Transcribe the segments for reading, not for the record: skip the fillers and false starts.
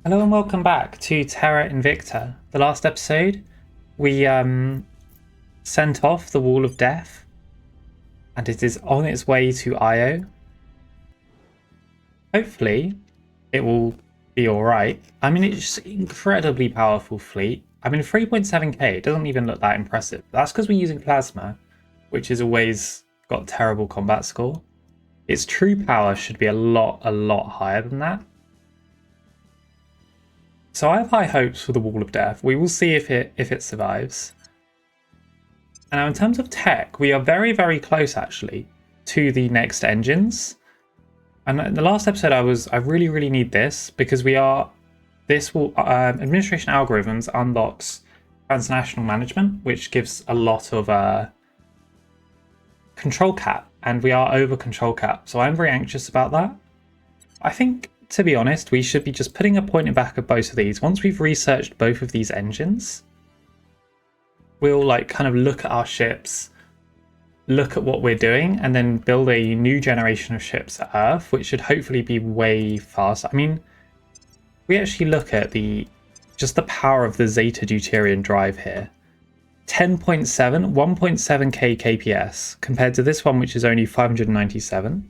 Hello and welcome back to Terra Invicta. The last episode, we sent off the Wall of Death, and it is on its way to Io. Hopefully, it will be alright. I mean, it's an incredibly powerful fleet. I mean, 3.7k, it doesn't even look that impressive. That's because we're using Plasma, which has always got terrible combat score. Its true power should be a lot higher than that. So I have high hopes for the Wall of Death. We will see if it survives. And now in terms of tech, we are very close actually to the next engines. And in the last episode I really need this because administration algorithms unlocks transnational management, which gives a lot of control cap, and we are over control cap. So I'm very anxious about that. I think, to be honest, we should be just putting a point in back of both of these. Once we've researched both of these engines, we'll kind of look at our ships, look at what we're doing, and then build a new generation of ships at Earth, which should hopefully be way faster. I mean, we actually look at just the power of the Zeta Deuterium drive here. 10.7, 1.7k kps compared to this one, which is only 597.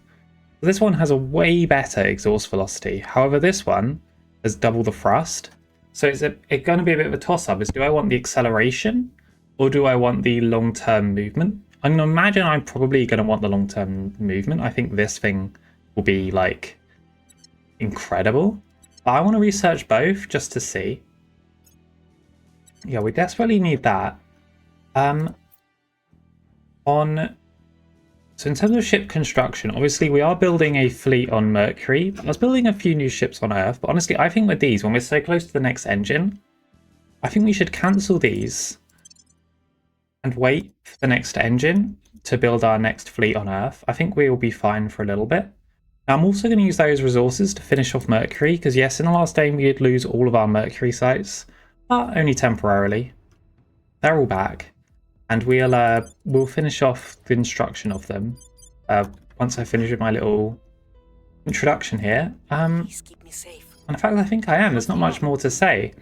This one has a way better exhaust velocity. However, this one has double the thrust. So it's going to be a bit of a toss-up. Do I want the acceleration or do I want the long-term movement? I'm going to imagine I'm probably going to want the long-term movement. I think this thing will be incredible. But I want to research both just to see. Yeah, we desperately need that. So in terms of ship construction, obviously we are building a fleet on Mercury. I was building a few new ships on Earth, but honestly, I think with these, when we're so close to the next engine, I think we should cancel these and wait for the next engine to build our next fleet on Earth. I think we will be fine for a little bit. Now, I'm also going to use those resources to finish off Mercury, because yes, in the last game we did lose all of our Mercury sites, but only temporarily. They're all back. And we'll finish off the instruction of them once I finish with my little introduction here. Please keep me safe. And in fact, I think I am. There's not much more to say.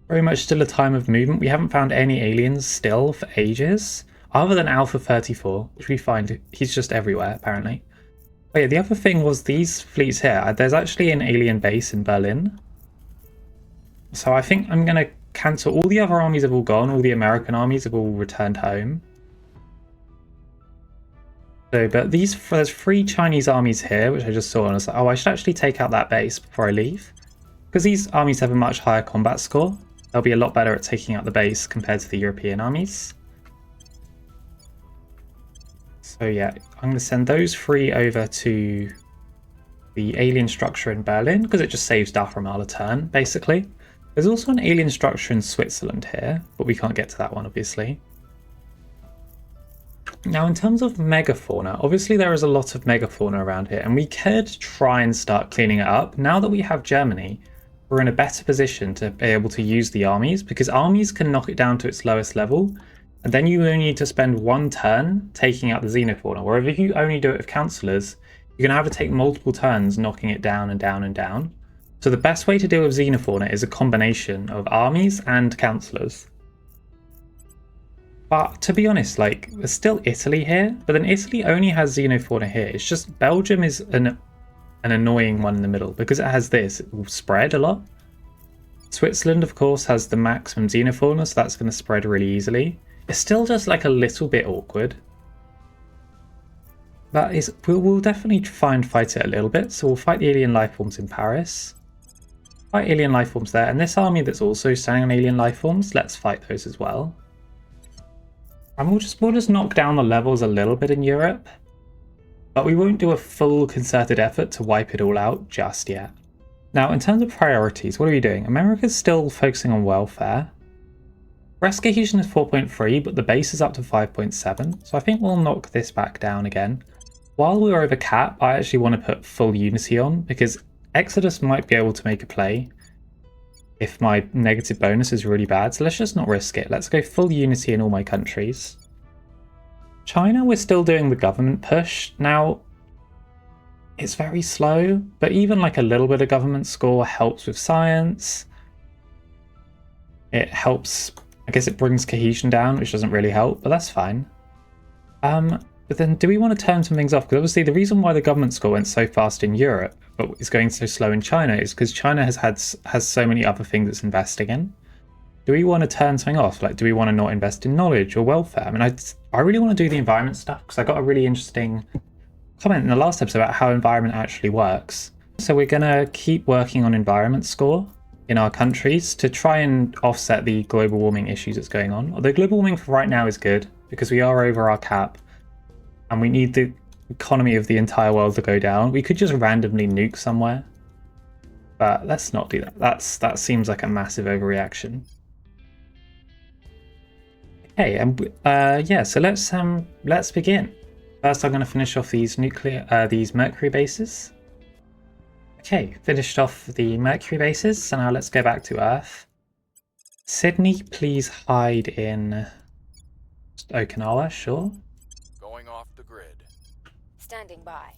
Very much still a time of movement. We haven't found any aliens still for ages, other than Alpha 34, which we find he's just everywhere, apparently. Oh yeah, the other thing was these fleets here. There's actually an alien base in Berlin. So I think I'm going to cancel. All the other armies have all gone. All the American armies have all returned home. So, but there's 3 Chinese armies here, which I just saw, and I was like, oh, I should actually take out that base before I leave. Because these armies have a much higher combat score. They'll be a lot better at taking out the base compared to the European armies. So yeah, I'm going to send those 3 over to the alien structure in Berlin, because it just saves Daframal a turn, basically. There's also an alien structure in Switzerland here, but we can't get to that one, obviously. Now, in terms of megafauna, obviously there is a lot of megafauna around here, and we could try and start cleaning it up. Now that we have Germany, we're in a better position to be able to use the armies, because armies can knock it down to its lowest level, and then you only need to spend 1 turn taking out the xenofauna. Whereas if you only do it with councillors, you're going to have to take multiple turns knocking it down and down and down. So the best way to deal with xenofauna is a combination of armies and councillors. But to be honest, there's still Italy here, but then Italy only has xenofauna here. It's just Belgium is an annoying one in the middle, because it has this, it will spread a lot. Switzerland, of course, has the maximum xenofauna, so that's going to spread really easily. It's still just a little bit awkward. But we'll definitely try and fight it a little bit. So we'll fight the alien lifeforms in Paris. Fight alien lifeforms there, and this army that's also standing on alien lifeforms, let's fight those as well. And we'll just knock down the levels a little bit in Europe, but we won't do a full concerted effort to wipe it all out just yet. Now, in terms of priorities, what are we doing? America's still focusing on welfare. Rest cohesion is 4.3, but the base is up to 5.7, so I think we'll knock this back down again. While we're over cap, I actually want to put full unity on, because Exodus might be able to make a play if my negative bonus is really bad, so let's just not risk it. Let's go full unity in all my countries. China, we're still doing the government push. Now, It's very slow, but even like a little bit of government score helps with science. It helps, I guess it brings cohesion down, which doesn't really help, but that's fine. But then do we want to turn some things off? Because obviously the reason why the government score went so fast in Europe, but is going so slow in China, is because China has so many other things it's investing in. Do we want to turn something off? Like, do we want to not invest in knowledge or welfare? I mean, I really want to do the environment stuff because I got a really interesting comment in the last episode about how environment actually works. So we're going to keep working on environment score in our countries to try and offset the global warming issues that's going on. Although global warming for right now is good because we are over our cap and we need the economy of the entire world to go down. We could just randomly nuke somewhere, but let's not do that. That seems like a massive overreaction. Okay, and yeah, so let's begin. First, I'm going to finish off these Mercury bases. Okay, finished off the Mercury bases, so now let's go back to Earth. Sydney, please hide in Okinawa, sure. Going off the grid. Standing by.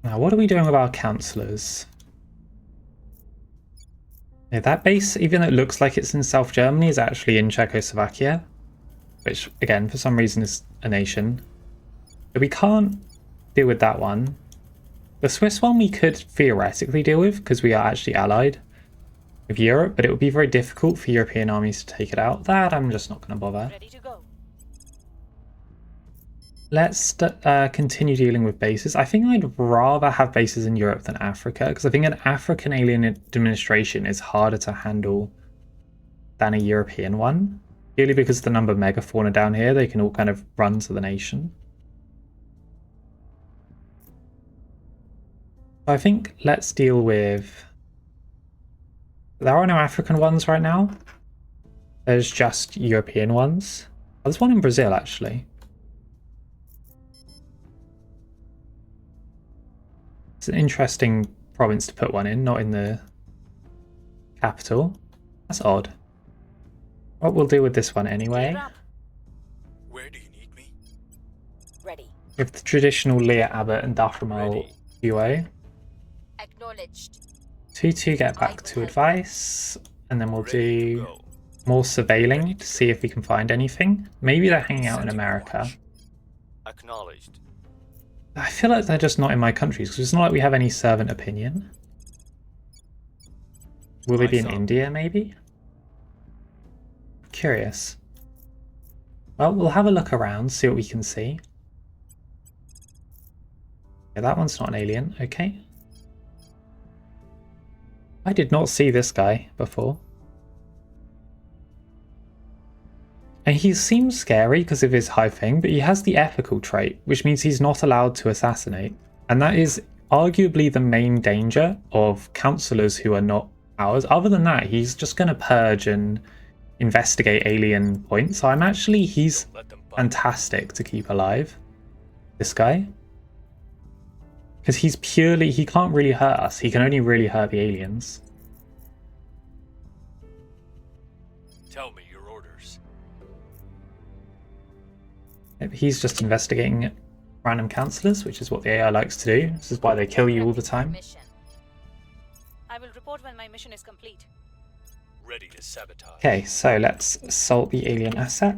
Now, what are we doing with our councillors? Yeah, that base, even though it looks like it's in South Germany, is actually in Czechoslovakia, which, again, for some reason is a nation. But we can't deal with that one. The Swiss one we could theoretically deal with because we are actually allied with Europe, but it would be very difficult for European armies to take it out. That I'm just not going to bother. Ready to go. Let's continue dealing with bases. I think I'd rather have bases in Europe than Africa because I think an African alien administration is harder to handle than a European one. Purely because of the number of megafauna down here, they can all kind of run to the nation. I think let's deal with... There are no African ones right now. There's just European ones. Oh, there's one in Brazil, actually. It's an interesting province to put one in, not in the capital. That's odd. What we'll do with this one anyway. Where do you need me? Ready. With the traditional Leah Abbott and Dathramal duo. Acknowledged. 2-2 get back to advice, and then we'll do more surveilling to see if we can find anything. Maybe they're hanging out in America. Acknowledged. I feel like they're just not in my countries because it's not like we have any servant opinion. Will they be in India, maybe? Curious. Well, we'll have a look around, see what we can see. Yeah, that one's not an alien. Okay. I did not see this guy before. And he seems scary because of his high thing, but he has the ethical trait, which means he's not allowed to assassinate. And that is arguably the main danger of councillors who are not ours. Other than that, he's just going to purge and investigate alien points. So he's fantastic to keep alive. This guy. Because he can't really hurt us. He can only really hurt the aliens. Tell me your orders. He's just investigating random councillors, which is what the AI likes to do. This is why they kill you all the time. I will report when my mission is complete. Ready to sabotage. Okay, so let's assault the alien asset.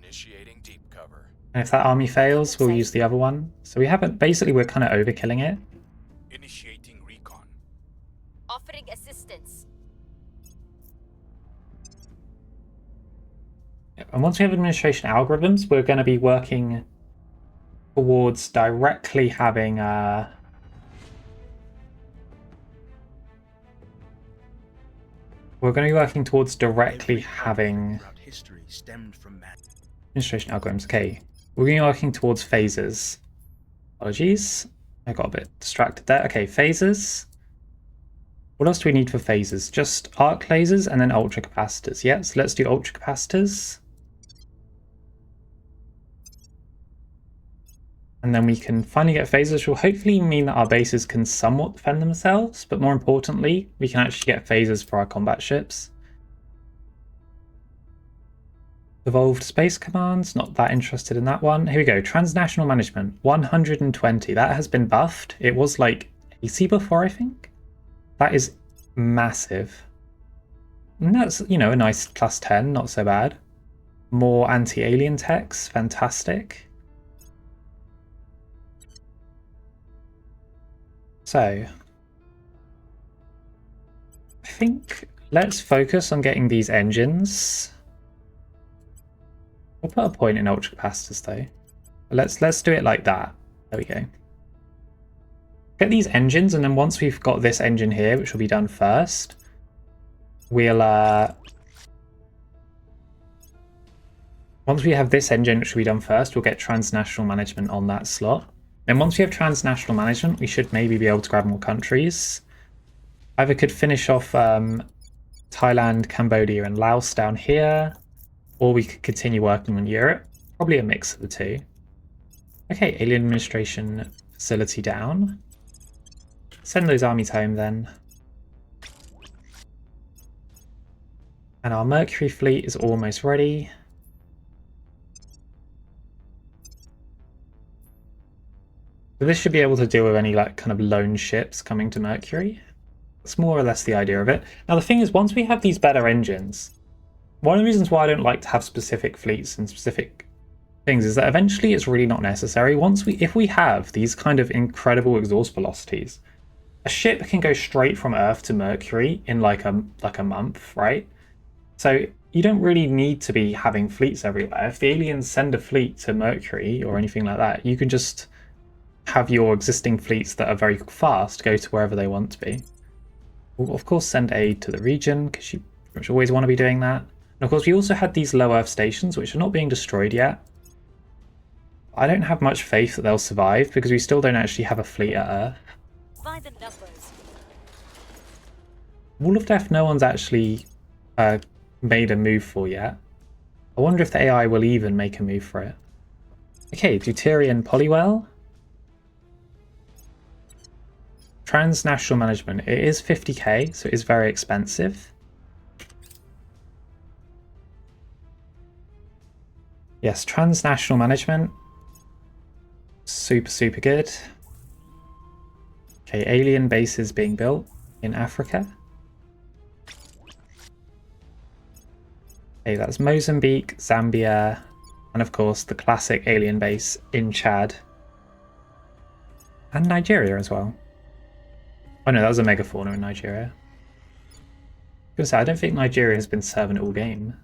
Initiating deep cover. And if that army fails, we'll use the other one. So we haven't, basically we're kind of overkilling it. Initiating recon. Offering assistance. And once we have administration algorithms, we're going to be working towards directly having we're going to be working towards directly having administration algorithms. Okay, we're going to be working towards phases. Apologies, I got a bit distracted there. Okay, phases. What else do we need for phases? Just arc lasers and then ultra capacitors. Yeah, so let's do ultra capacitors. And then we can finally get phasers, which will hopefully mean that our bases can somewhat defend themselves. But more importantly, we can actually get phasers for our combat ships. Evolved Space Commands, not that interested in that one. Here we go, Transnational Management, 120. That has been buffed. It was like 80 before, I think. That is massive. And that's, you know, a nice plus 10, not so bad. More anti-alien techs, fantastic. So, I think let's focus on getting these engines. We'll put a point in ultra capacitors though. Let's do it like that. There we go. Get these engines, and then once we've got this engine here, which will be done first, we'll once we have this engine, which will be done first, we'll get transnational management on that slot. And once we have transnational management, we should maybe be able to grab more countries. Either could finish off Thailand, Cambodia, and Laos down here, or we could continue working on Europe. Probably a mix of the two. Okay, alien administration facility down. Send those armies home then. And our Mercury fleet is almost ready. So this should be able to deal with any like kind of lone ships coming to Mercury. That's more or less the idea of it. Now the thing is, once we have these better engines, one of the reasons why I don't like to have specific fleets and specific things is that eventually it's really not necessary. If we have these kind of incredible exhaust velocities, a ship can go straight from Earth to Mercury in like a month, right? So you don't really need to be having fleets everywhere. If the aliens send a fleet to Mercury or anything like that, you can just have your existing fleets that are very fast go to wherever they want to be. We'll of course send aid to the region, because you pretty much always want to be doing that. And of course we also had these low Earth stations, which are not being destroyed yet. I don't have much faith that they'll survive, because we still don't actually have a fleet at Earth. By the numbers. Wall of Death no one's actually made a move for yet. I wonder if the AI will even make a move for it. Okay, Deuterian Polywell. Transnational management. It is 50k, so it is very expensive. Yes, transnational management. Super, super good. Okay, alien bases being built in Africa. Okay, that's Mozambique, Zambia, and of course the classic alien base in Chad. And Nigeria as well. Oh no, that was a megafauna in Nigeria. I was gonna say, I don't think Nigeria has been serving all game.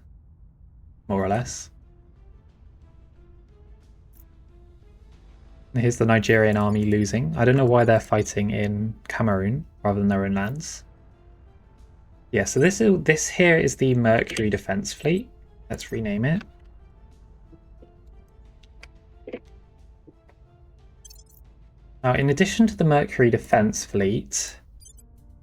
More or less. Here's the Nigerian army losing. I don't know why they're fighting in Cameroon rather than their own lands. Yeah, so this here is the Mercury Defense Fleet. Let's rename it. Now, in addition to the Mercury Defense Fleet,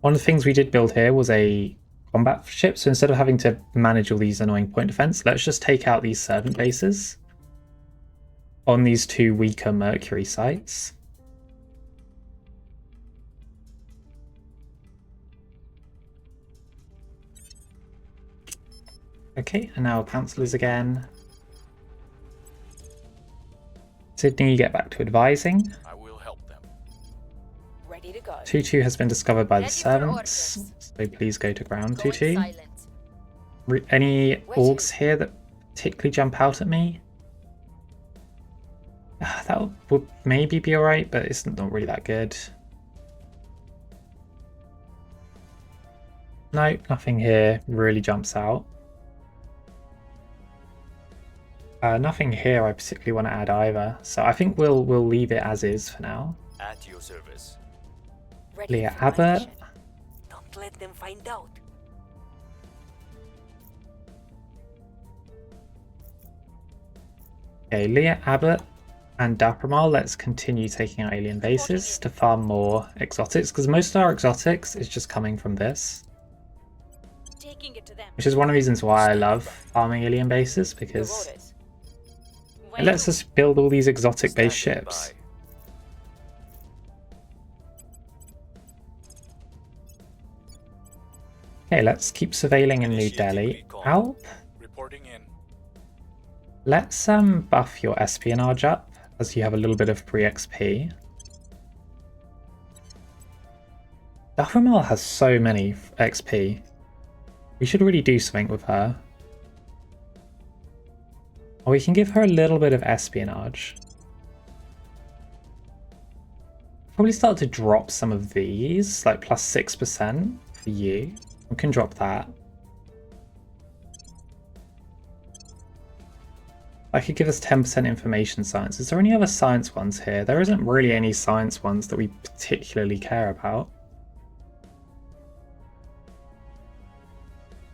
one of the things we did build here was a combat ship. So instead of having to manage all these annoying point defense, let's just take out these servant bases on these two weaker Mercury sites. Okay, and now councillors again. Sydney, get back to advising. I will help them. Ready to go. 2-2 has been discovered by the Ready for servants, orders. so please go to ground, Going 2-2. silent. Any Where's orgs here that particularly jump out at me? That would maybe be alright, but it's not really that good. No, nothing here really jumps out. Nothing here I particularly want to add either, so I think we'll leave it as is for now. At your service. Ready Leah for my Abbott. mission. Don't let them find out. Okay, Leah Abbott and Dapramal, let's continue taking out alien bases to farm more exotics, because most of our exotics is just coming from this. Taking it to them. Which is one of the reasons why I love farming alien bases, Your because orders. it lets us build all these exotic based Standing ships. Okay, let's keep surveilling in New Initiating Delhi. recon. Alp? Reporting in. Let's buff your espionage up, as you have a little bit of free XP. Dahramal has so many XP. We should really do something with her. Or we can give her a little bit of espionage. Probably start to drop some of these, like plus 6% for you. We can drop that. I could give us 10% information science. Is there any other science ones here? There isn't really any science ones that we particularly care about.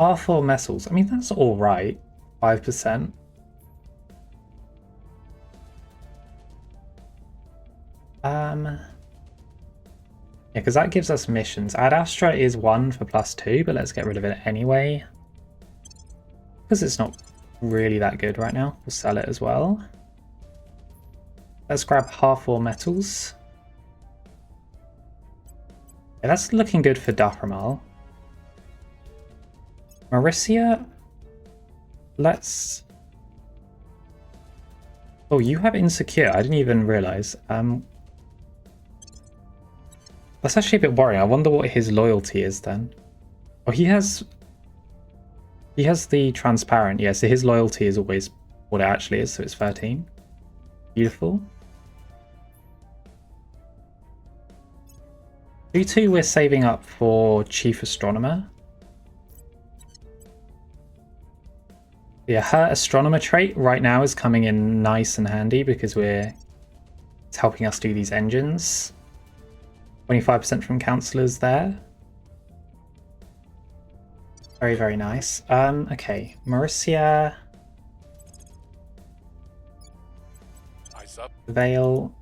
R4 metals. I mean, that's all right. 5%. Yeah, because that gives us missions. Ad Astra is 1 for +2, but let's get rid of it anyway. Because it's not really that good right now. We'll sell it as well. Let's grab R4 metals. Yeah, that's looking good for Dahramal. Mauricia, let's... Oh, you have insecure. I didn't even realize. That's actually a bit worrying. I wonder what his loyalty is then. Oh, he has the transparent. Yeah, so his loyalty is always what it actually is. So it's 13. Beautiful. 2-2, we're saving up for Chief Astronomer. Yeah, her astronomer trait right now is coming in nice and handy because it's helping us do these engines. 25% from Councilors there. Very, very nice. Okay, Mauricia. Eyes up. Veil.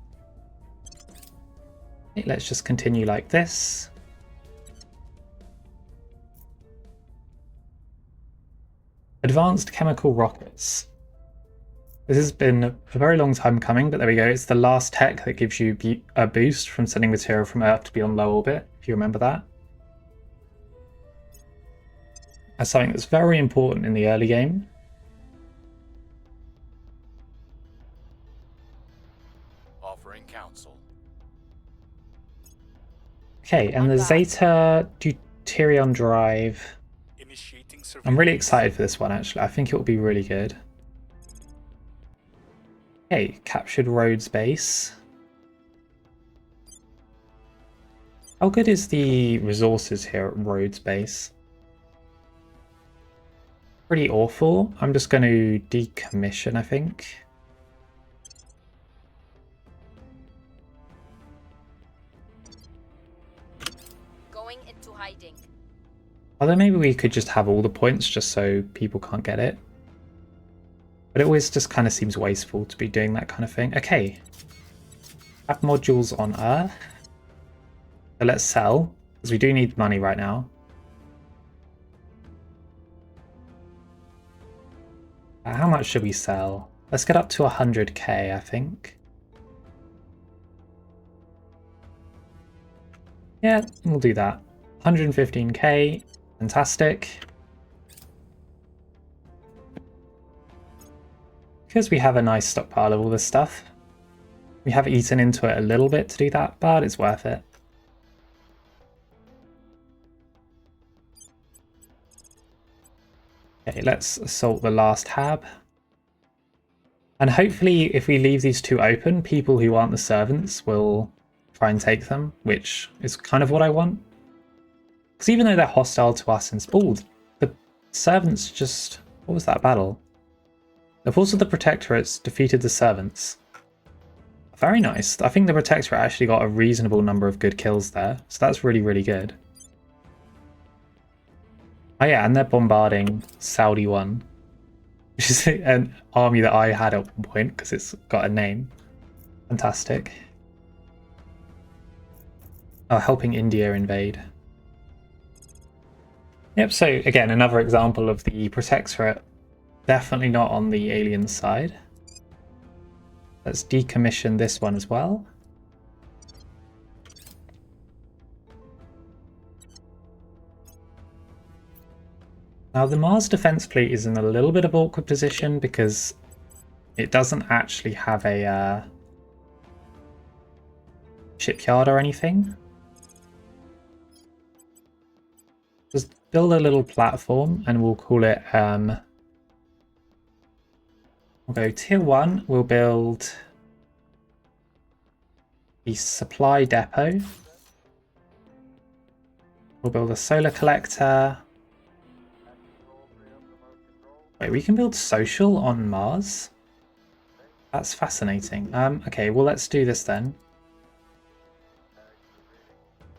Okay, let's just continue like this. Advanced chemical rockets. This has been a very long time coming, but there we go. It's the last tech that gives you a boost from sending material from Earth to be on low orbit, if you remember that. That's something that's very important in the early game. Offering counsel. Okay, and the Zeta Deuterion drive. Initiating surveillance. I'm really excited for this one, actually. I think it will be really good. Okay, captured Rhodes base. How good is the resources here at Rhodes base? Pretty awful. I'm just going to decommission, I think. Going into hiding. Although maybe we could just have all the points just so people can't get it. But it always just kind of seems wasteful to be doing that kind of thing. Okay. Have modules on Earth. So let's sell, because we do need money right now. How much should we sell? Let's get up to 100k, I think. Yeah, we'll do that. 115k. Fantastic. Because we have a nice stockpile of all this stuff. We have eaten into it a little bit to do that, but it's worth it. Okay, let's assault the last hab. And hopefully if we leave these two open, people who aren't the servants will try and take them, which is kind of what I want. Because even though they're hostile to us and... Oh, the servants just... What was that battle? The force of the Protectorates defeated the servants. Very nice. I think the Protectorate actually got a reasonable number of good kills there. So that's really, really good. Oh yeah, and they're bombarding Saudi 1. Which is an army that I had at one point because it's got a name. Fantastic. Oh, helping India invade. Yep, so again, another example of the Protectorate. Definitely not on the alien side. Let's decommission this one as well. Now the Mars Defense Fleet is in a little bit of awkward position because It doesn't actually have a shipyard or anything. Just build a little platform and we'll call it, we'll go tier 1, we'll build the supply depot. We'll build a solar collector. Wait, we can build social on Mars? That's fascinating. Okay, well let's do this then.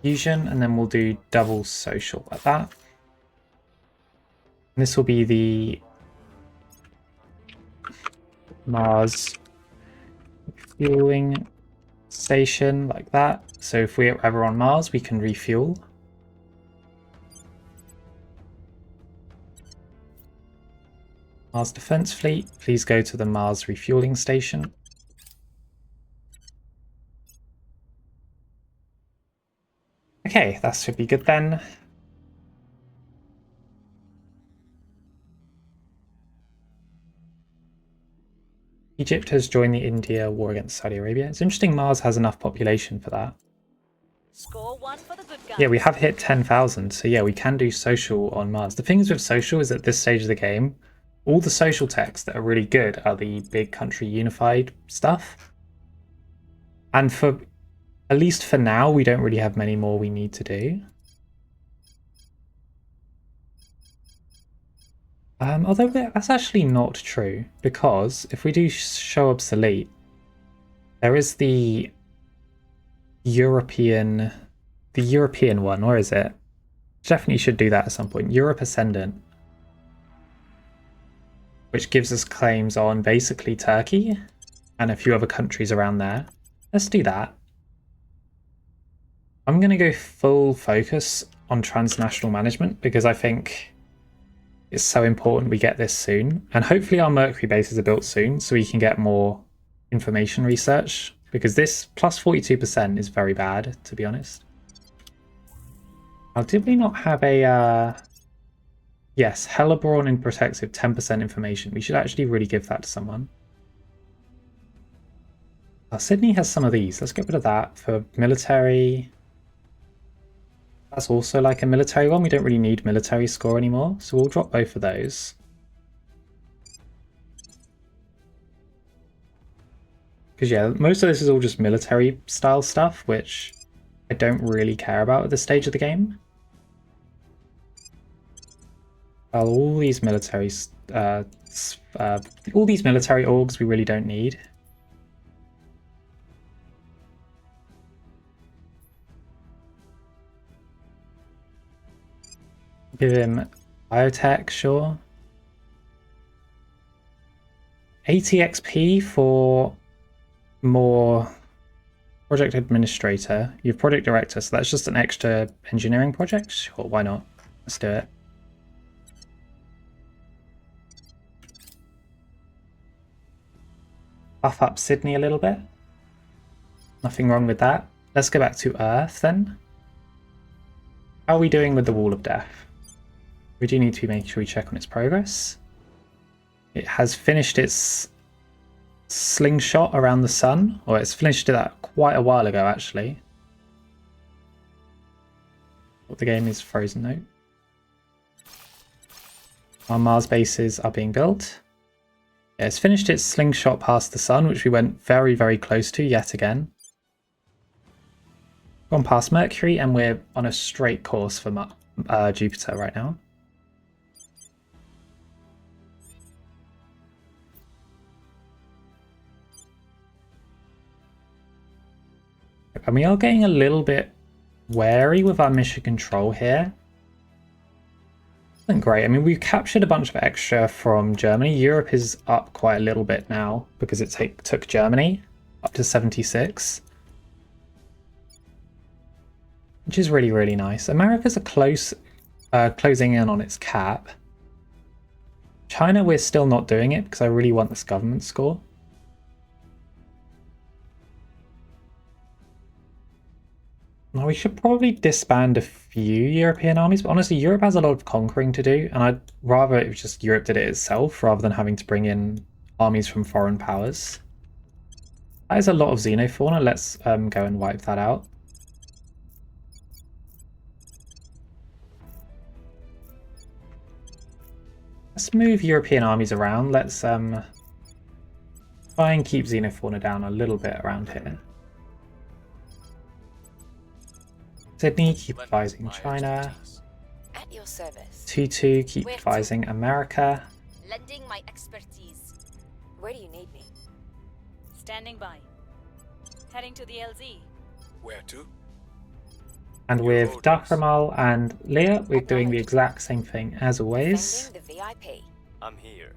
Fusion, and then we'll do double social like that. And this will be the Mars refueling station like that. So if we're ever on Mars, we can refuel. Mars Defense Fleet, please go to the Mars refueling station. Okay, that should be good then. Egypt has joined the India war against Saudi Arabia. It's interesting Mars has enough population for that. Score 1 for the good guys. Yeah, we have hit 10,000, so yeah, we can do social on Mars. The things with social is at this stage of the game, all the social techs that are really good are the big country unified stuff. And for, at least for now, we don't really have many more we need to do. Although that's actually not true, because if we do show obsolete, there is the European one. Where is it? Definitely should do that at some point. Europe Ascendant, which gives us claims on basically Turkey and a few other countries around there. Let's do that. I'm going to go full focus on transnational management because I think it's so important we get this soon. And hopefully our Mercury bases are built soon so we can get more information research, because this plus 42% is very bad, to be honest. Now, did we not have a... Yes, Helleborn in protective, 10% information. We should actually really give that to someone. Sydney has some of these. Let's get rid of that for military. That's also like a military one. We don't really need military score anymore, so we'll drop both of those. Because yeah, most of this is all just military style stuff, which I don't really care about at this stage of the game. All these military, all these military orgs we really don't need. Give him biotech, sure. 80 XP for more project administrator. You have project director, so that's just an extra engineering project. Sure, why not? Let's do it. Buff up Sydney a little bit. Nothing wrong with that. Let's go back to Earth then. How are we doing with the Wall of Death? We do need to make sure we check on its progress. It has finished its slingshot around the sun, or it's finished that quite a while ago actually. But the game is frozen though. Our Mars bases are being built. Yeah, it's finished its slingshot past the sun, which we went very, very close to yet again. Gone past Mercury, and we're on a straight course for Jupiter right now. And we are getting a little bit wary with our mission control here. Isn't great. I mean, we've captured a bunch of extra from Germany. Europe is up quite a little bit now because it took Germany up to 76. Which is really, really nice. America's closing in on its cap. China, we're still not doing it because I really want this government score. Now, we should probably disband a few European armies, but honestly, Europe has a lot of conquering to do, and I'd rather it was just Europe did it itself rather than having to bring in armies from foreign powers. That is a lot of xenofauna. Let's go and wipe that out. Let's move European armies around. Let's try and keep xenofauna down a little bit around here. Sydney, keep advising China. At your service. Tutu, keep advising America. Lending my expertise. Where do you need me? Standing by. Heading to the LZ. Where to? And with Dakramal and Leah, we're doing the exact same thing as always. Defending the VIP. I'm here.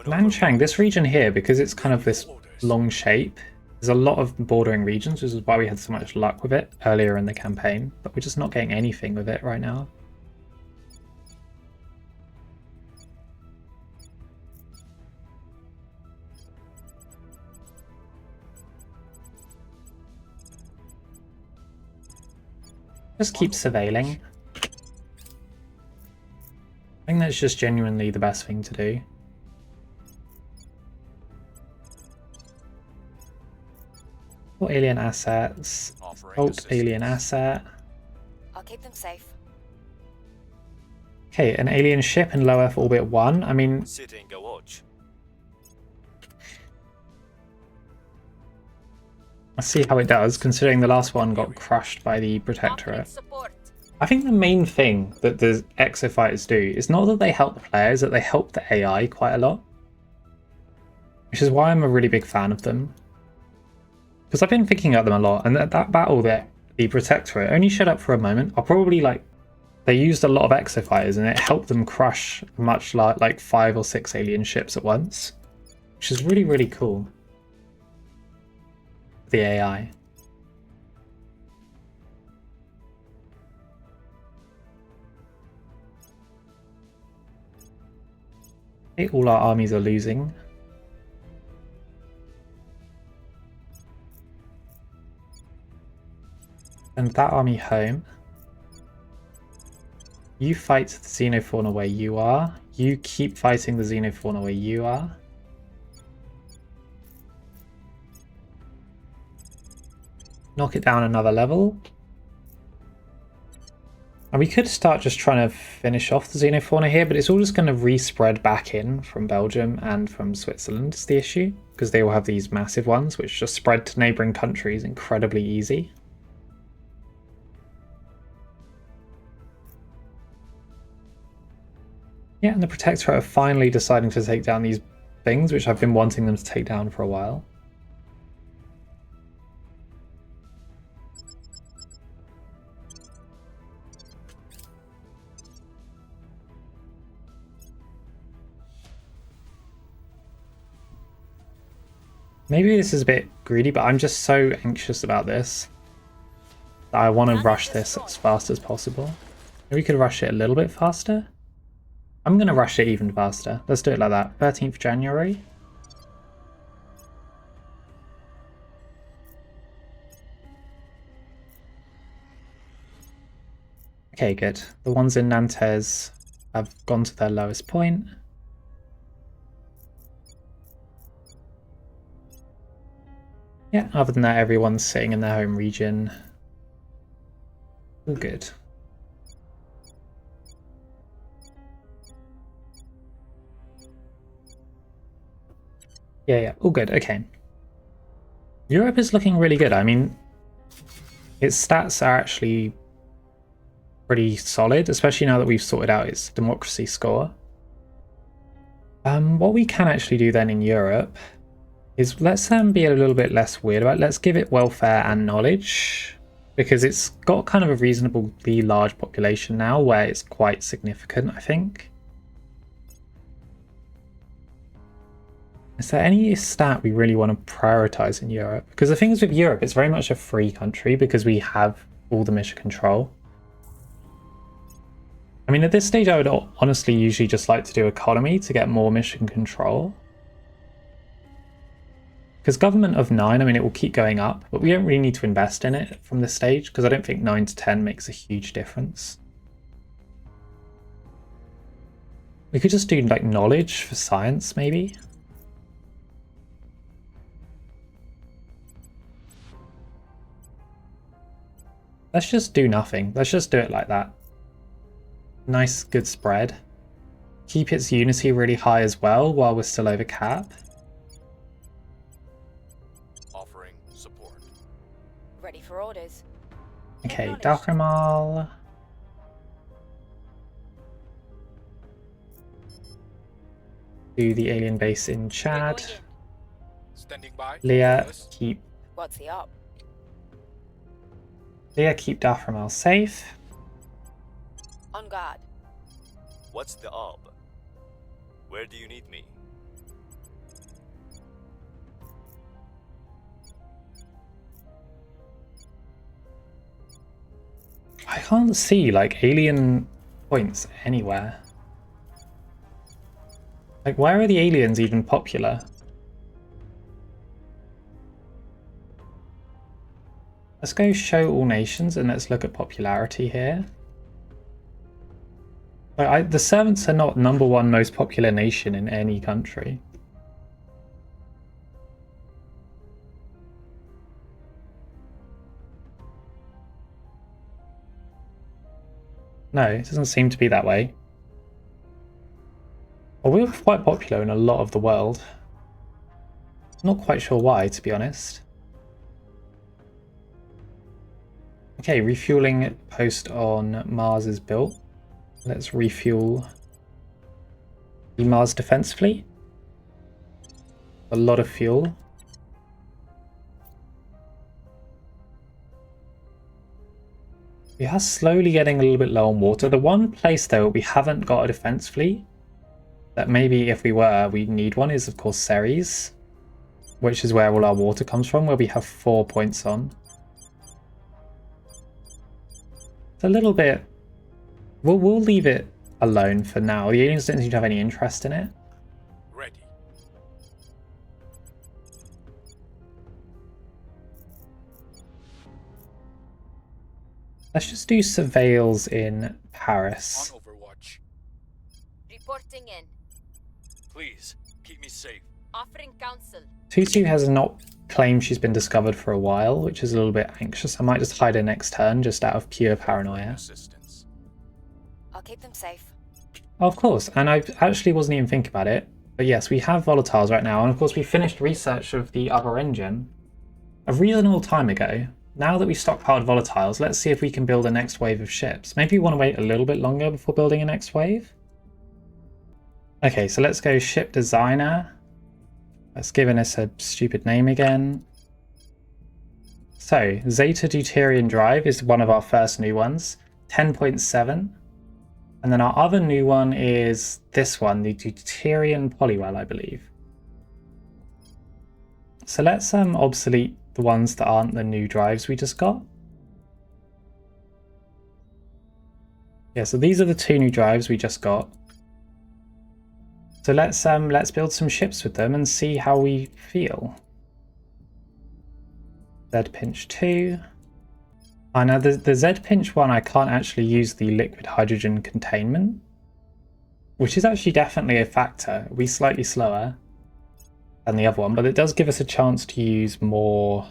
Nanchang, this region here, because it's kind of this long shape, there's a lot of bordering regions, which is why we had so much luck with it earlier in the campaign, but we're just not getting anything with it right now. Just keep surveilling. I think that's just genuinely the best thing to do. Or alien assets. Alt alien asset. I'll keep them safe. Okay, an alien ship in low Earth orbit 1. I mean, Sit and go watch. let's see how it does, considering the last one got crushed by the Protectorate. Support. I think the main thing that the exofighters do is not that they help the players, that they help the AI quite a lot. Which is why I'm a really big fan of them. Because I've been thinking about them a lot, and that battle there, the Protectorate, only showed up for a moment. I'll probably they used a lot of exofighters and it helped them crush much like 5 or 6 alien ships at once. Which is really, really cool. The AI. Okay, all our armies are losing. Send that army home. You fight the xenofauna where you are. You keep fighting the xenofauna where you are. Knock it down another level. And we could start just trying to finish off the xenofauna here, but it's all just going to re-spread back in from Belgium and from Switzerland is the issue, because they all have these massive ones which just spread to neighbouring countries incredibly easy. Yeah, and the Protectorate are finally deciding to take down these things, which I've been wanting them to take down for a while. Maybe this is a bit greedy, but I'm just so anxious about this that I want to rush this as fast as possible. Maybe we could rush it a little bit faster. I'm going to rush it even faster. Let's do it like that. 13th January. Okay, good. The ones in Nantes have gone to their lowest point. Yeah, other than that, everyone's sitting in their home region. All good. Yeah, all good. Okay. Europe is looking really good. I mean, its stats are actually pretty solid, especially now that we've sorted out its democracy score. What we can actually do then in Europe is let's be a little bit less weird about it. Let's give it welfare and knowledge, because it's got kind of a reasonably large population now where it's quite significant, I think. Is there any stat we really want to prioritize in Europe? Because the thing is with Europe, it's very much a free country because we have all the mission control. I mean, at this stage, I would honestly usually just like to do economy to get more mission control. Because government of 9, I mean, it will keep going up, but we don't really need to invest in it from this stage because I don't think 9 to 10 makes a huge difference. We could just do like knowledge for science, maybe. Let's just do nothing. Let's just do it like that. Nice, good spread. Keep its unity really high as well while we're still over cap. Offering support. Ready for orders. Okay, Acknowledged. Dakhramal. Do the alien base in We're Chad. going in. Standing by. Leah, Yes. keep What's the op? Dakhramal safe. On guard. What's the op? Where do you need me? I can't see like alien points anywhere. Like, where are the aliens even popular? Let's go show all nations and let's look at popularity here. Like, the servants are not #1 most popular nation in any country. No, it doesn't seem to be that way. Well, we're quite popular in a lot of the world. Not quite sure why, to be honest. Okay, refueling post on Mars is built. Let's refuel the Mars Defense Fleet. A lot of fuel. We are slowly getting a little bit low on water. The one place, though, we haven't got a defense fleet, that maybe if we were, we'd need one, is of course Ceres, which is where all our water comes from, where we have 4 points on. It's a little bit... We'll leave it alone for now. The aliens don't seem to have any interest in it. Ready. Let's just do surveils in Paris. On Overwatch. Reporting in. Please, keep me safe. Offering counsel. Tutu has not claimed she's been discovered for a while, which is a little bit anxious. I might just hide her next turn, just out of pure paranoia. Assistance. I'll keep them safe. Of course, and I actually wasn't even thinking about it. But yes, we have volatiles right now, and of course we finished research of the other engine a reasonable time ago. Now that we've stockpiled volatiles, let's see if we can build a next wave of ships. Maybe we want to wait a little bit longer before building a next wave. Okay, so let's go ship designer. Let's give us a stupid name again. So, Zeta Deuterium Drive is one of our first new ones, 10.7. And then our other new one is this one, the Deuterium Polywell, I believe. So let's obsolete the ones that aren't the new drives we just got. Yeah, so these are the 2 new drives we just got. So let's build some ships with them and see how we feel. Z-Pinch 2. Oh, now the Z-Pinch one, I can't actually use the liquid hydrogen containment, which is actually definitely a factor. It'll be slightly slower than the other one, but it does give us a chance to use more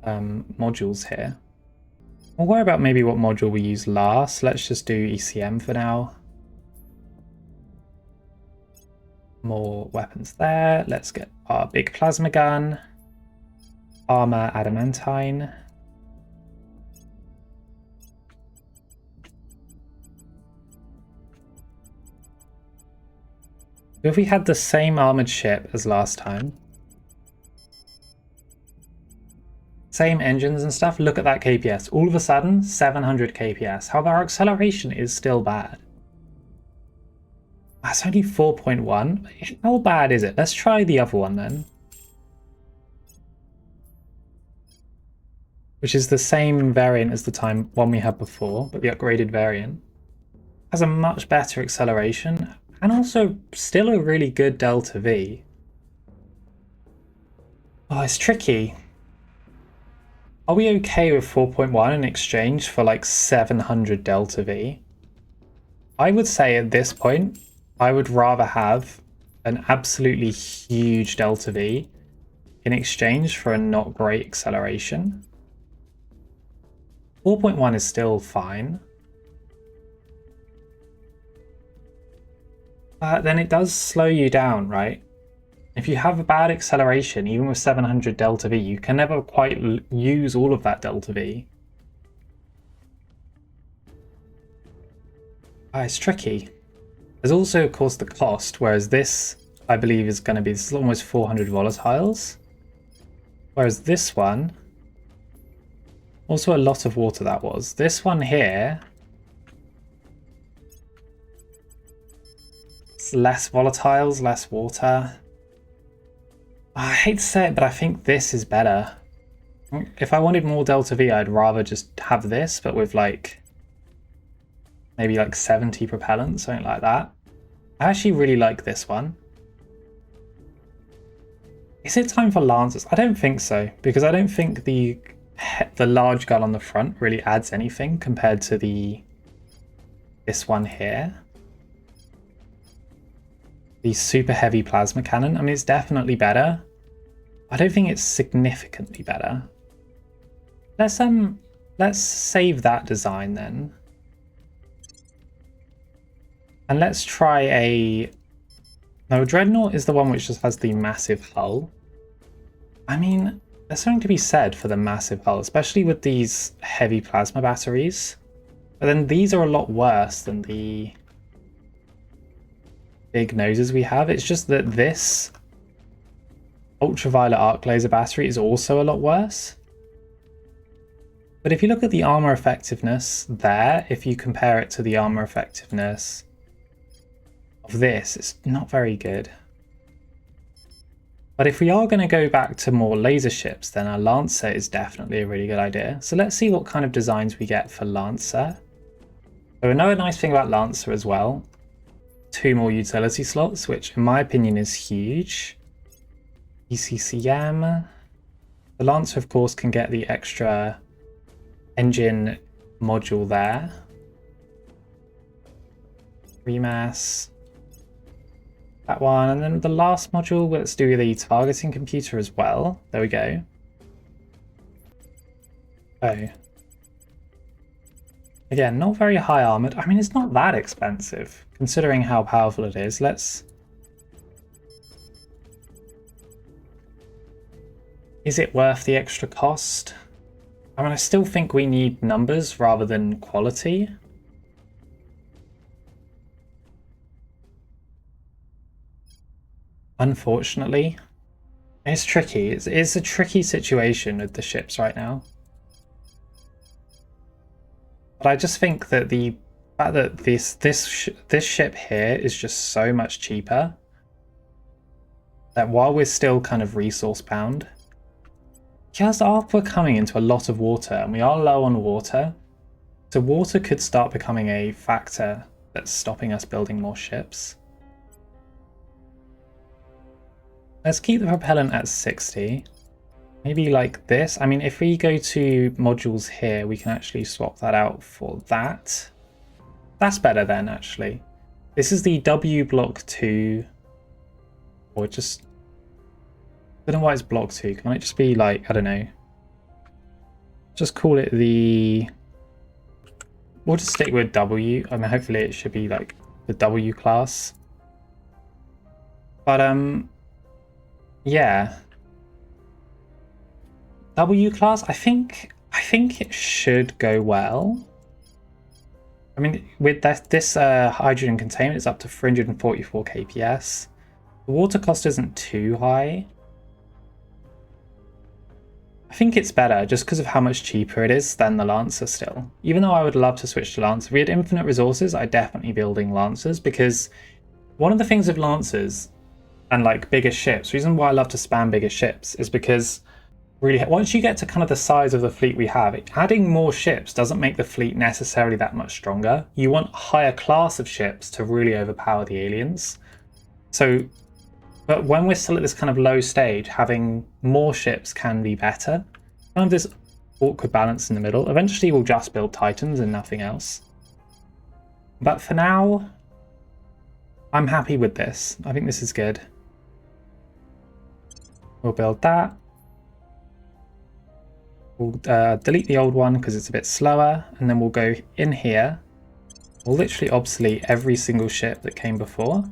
modules here. We'll worry about maybe what module we use last. Let's just do ECM for now. More weapons there. Let's get our big plasma gun. Armor adamantine. If we had the same armored ship as last time, same engines and stuff, look at that KPS. All of a sudden, 700 KPS. However, our acceleration is still bad. That's only 4.1. How bad is it? Let's try the other one then. Which is the same variant as the one we had before, but the upgraded variant. Has a much better acceleration. And also, still a really good delta V. Oh, it's tricky. Are we okay with 4.1 in exchange for like 700 delta V? I would say at this point, I would rather have an absolutely huge Delta V in exchange for a not great acceleration. 4.1 is still fine. But then it does slow you down, right? If you have a bad acceleration, even with 700 Delta V, you can never quite use all of that Delta V. It's tricky. There's also, of course, the cost, whereas this, I believe, is going to be, this is almost 400 volatiles. Whereas this one, also a lot of water that was. This one here, it's less volatiles, less water. I hate to say it, but I think this is better. If I wanted more Delta V, I'd rather just have this, but with like maybe like 70 propellant, something like that. I actually really like this one. Is it time for Lancers? I don't think so, because I don't think the large gun on the front really adds anything compared to this one here. The super heavy plasma cannon. I mean, it's definitely better. I don't think it's significantly better. Let's save that design then. And let's try a... No, Dreadnought is the one which just has the massive hull. I mean, there's something to be said for the massive hull, especially with these heavy plasma batteries. But then these are a lot worse than the big noses we have. It's just that this ultraviolet arc laser battery is also a lot worse. But if you look at the armor effectiveness there, if you compare it to the armor effectiveness of this, it's not very good. But if we are going to go back to more laser ships, then a Lancer is definitely a really good idea. So let's see what kind of designs we get for Lancer. So another nice thing about Lancer as well, 2 more utility slots, which in my opinion is huge. ECCM. The Lancer, of course, can get the extra engine module there. Remass. That one, and then the last module, let's do the targeting computer as well. There we go. Oh. Again, not very high armored. I mean, it's not that expensive, considering how powerful it is. Let's... Is it worth the extra cost? I mean, I still think we need numbers rather than quality. Unfortunately, it's tricky. It's a tricky situation with the ships right now. But I just think that the fact that this ship here is just so much cheaper, that while we're still kind of resource bound, just after we're coming into a lot of water, and we are low on water, so water could start becoming a factor that's stopping us building more ships. Let's keep the propellant at 60. Maybe like this. I mean, if we go to modules here, we can actually swap that out for that. That's better then, actually. This is the W block 2. Or just... I don't know why it's block 2. Can it just be like, I don't know. Just call it the... We'll just stick with W. I mean, hopefully it should be like the W class. But, yeah. W class, I think it should go well. I mean, with this hydrogen containment, it's up to 344 kps. The water cost isn't too high. I think it's better just because of how much cheaper it is than the Lancer still. Even though I would love to switch to Lancer. If we had infinite resources, I'd definitely be building Lancers, because one of the things with Lancers and like bigger ships, the reason why I love to spam bigger ships is because really once you get to kind of the size of the fleet we have, adding more ships doesn't make the fleet necessarily that much stronger. You want a higher class of ships to really overpower the aliens. So, but when we're still at this kind of low stage, having more ships can be better. Kind of this awkward balance in the middle. Eventually we'll just build Titans and nothing else. But for now, I'm happy with this. I think this is good. We'll build that. We'll delete the old one because it's a bit slower, and then we'll go in here. We'll literally obsolete every single ship that came before.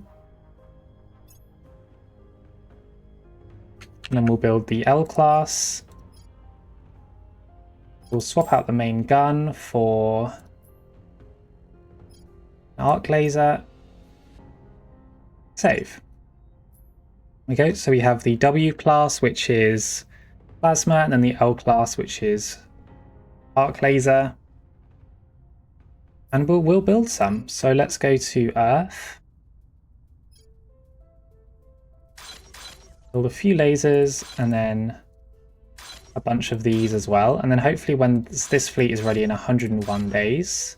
And then we'll build the L class. We'll swap out the main gun for an arc laser. Save. Okay, so we have the W class, which is plasma, and then the L class, which is arc laser. And we'll build some. So let's go to Earth. Build a few lasers, and then a bunch of these as well. And then hopefully when this fleet is ready in 101 days.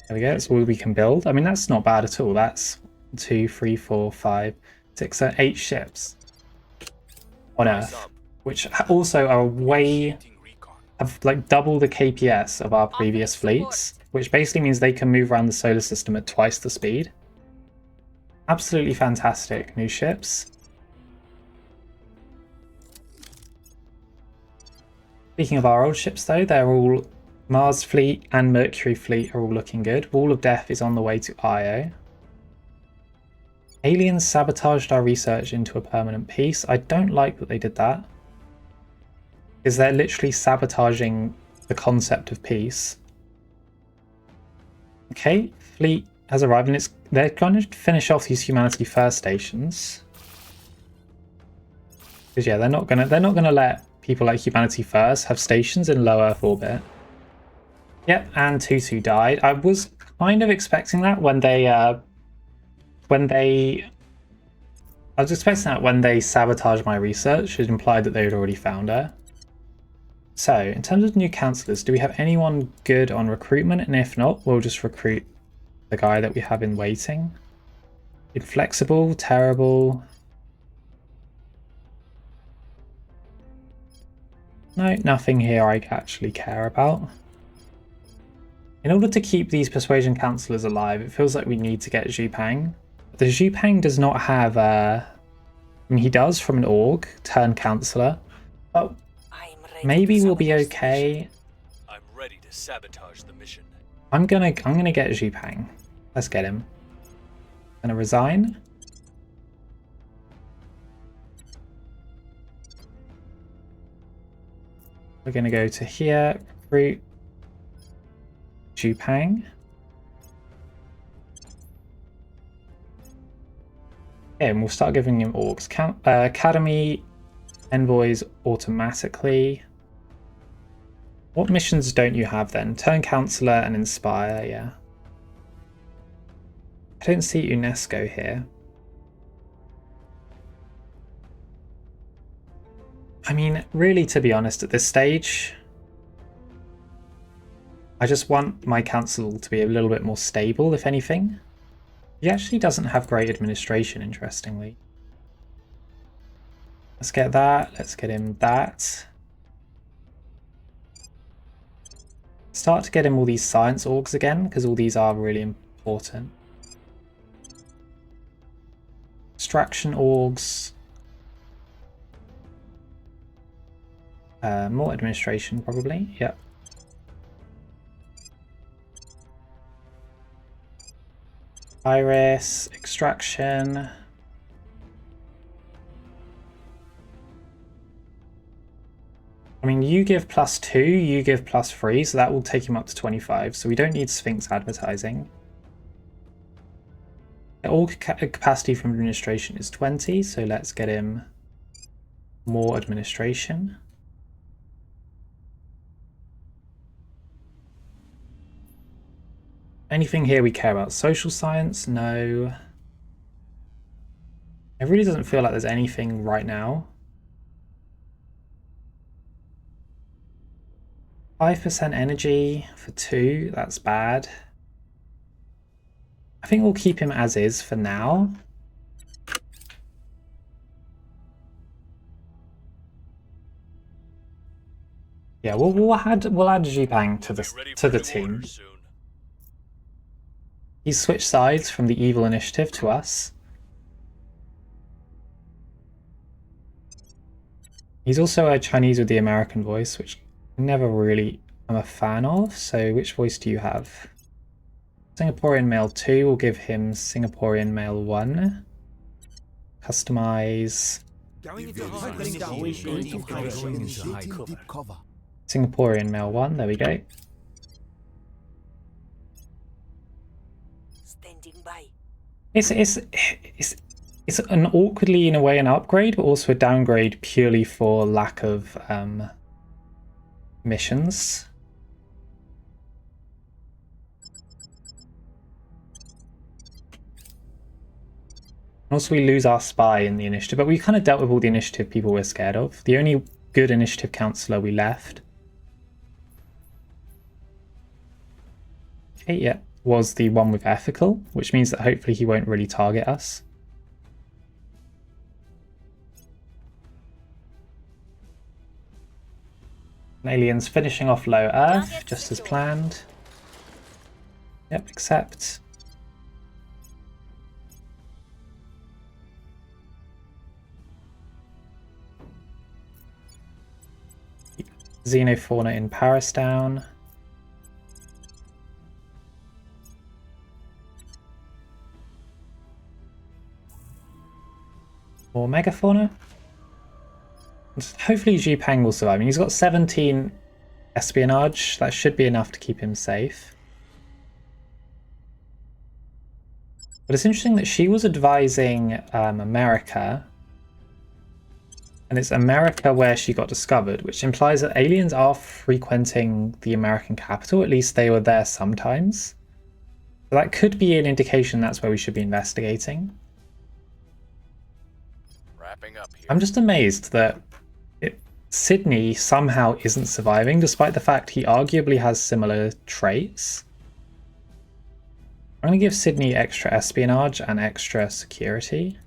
There we go, that's all we can build. I mean, that's not bad at all. That's 2, 3, 4, 5, 6, 8 ships on Earth, which also are have like double the KPS of our previous fleets, which basically means they can move around the solar system at twice the speed. Absolutely fantastic new ships. Speaking of our old ships though, they're all Mars fleet and Mercury fleet are all looking good. Wall of Death is on the way to Io. Aliens sabotaged our research into a permanent peace. I don't like that they did that, because they're literally sabotaging the concept of peace. Okay, fleet has arrived, and they're going to finish off these Humanity First stations. Because yeah, they're not gonna let people like Humanity First have stations in low Earth orbit. Yep, and Tutu died. I was kind of expecting that when they sabotaged my research. It implied that they had already found her. So, in terms of new councillors, do we have anyone good on recruitment? And if not, we'll just recruit the guy that we have in waiting. Inflexible, terrible. No, nothing here I actually care about. In order to keep these persuasion councillors alive, it feels like we need to get Zhupang. The Zhupang does not have I mean, he does from an org, turn councillor. But maybe we'll be okay. I'm ready to sabotage the mission. I'm gonna get Zhupang. Let's get him. Gonna resign. We're gonna go to here, recruit Zhupang. Okay, and we'll start giving him orgs. Academy envoys automatically. What missions don't you have then? Turn Councillor and Inspire, yeah. I don't see UNESCO here. I mean, really, to be honest, at this stage, I just want my council to be a little bit more stable, if anything. He actually doesn't have great administration, interestingly. Let's get that. Let's get him that. Start to get him all these science orgs again, because all these are really important. Extraction orgs. More administration, probably. Yep. Iris, extraction. I mean, you give +2, you give +3, so that will take him up to 25. So we don't need Sphinx advertising. All capacity from administration is 20, so let's get him more administration. Anything here we care about? Social science? No. It really doesn't feel like there's anything right now. 5% energy for 2, that's bad. I think we'll keep him as is for now. Yeah, we'll add Zhupang to the team. He's switched sides from the evil initiative to us. He's also a Chinese with the American voice, which I never really am a fan of. So which voice do you have? Singaporean male 2 will give him Singaporean male 1. Customize. Singaporean male 1, there we go. Standing by. It's an awkwardly, in a way, an upgrade, but also a downgrade purely for lack of missions. Also, we lose our spy in the initiative, but we kind of dealt with all the initiative people we're scared of. The only good initiative councillor we left, okay, yeah, was the one with ethical, which means that hopefully he won't really target us. Aliens finishing off low Earth, just as planned. Yep, accept. Xenofauna in Paris down. More megafauna. Hopefully Xipeng will survive. I mean, he's got 17 espionage. That should be enough to keep him safe. But it's interesting that she was advising America. And it's America where she got discovered, which implies that aliens are frequenting the American capital. At least they were there sometimes. So that could be an indication that's where we should be investigating. Wrapping up here. I'm just amazed that Sydney somehow isn't surviving, despite the fact he arguably has similar traits. I'm going to give Sydney extra espionage and extra security.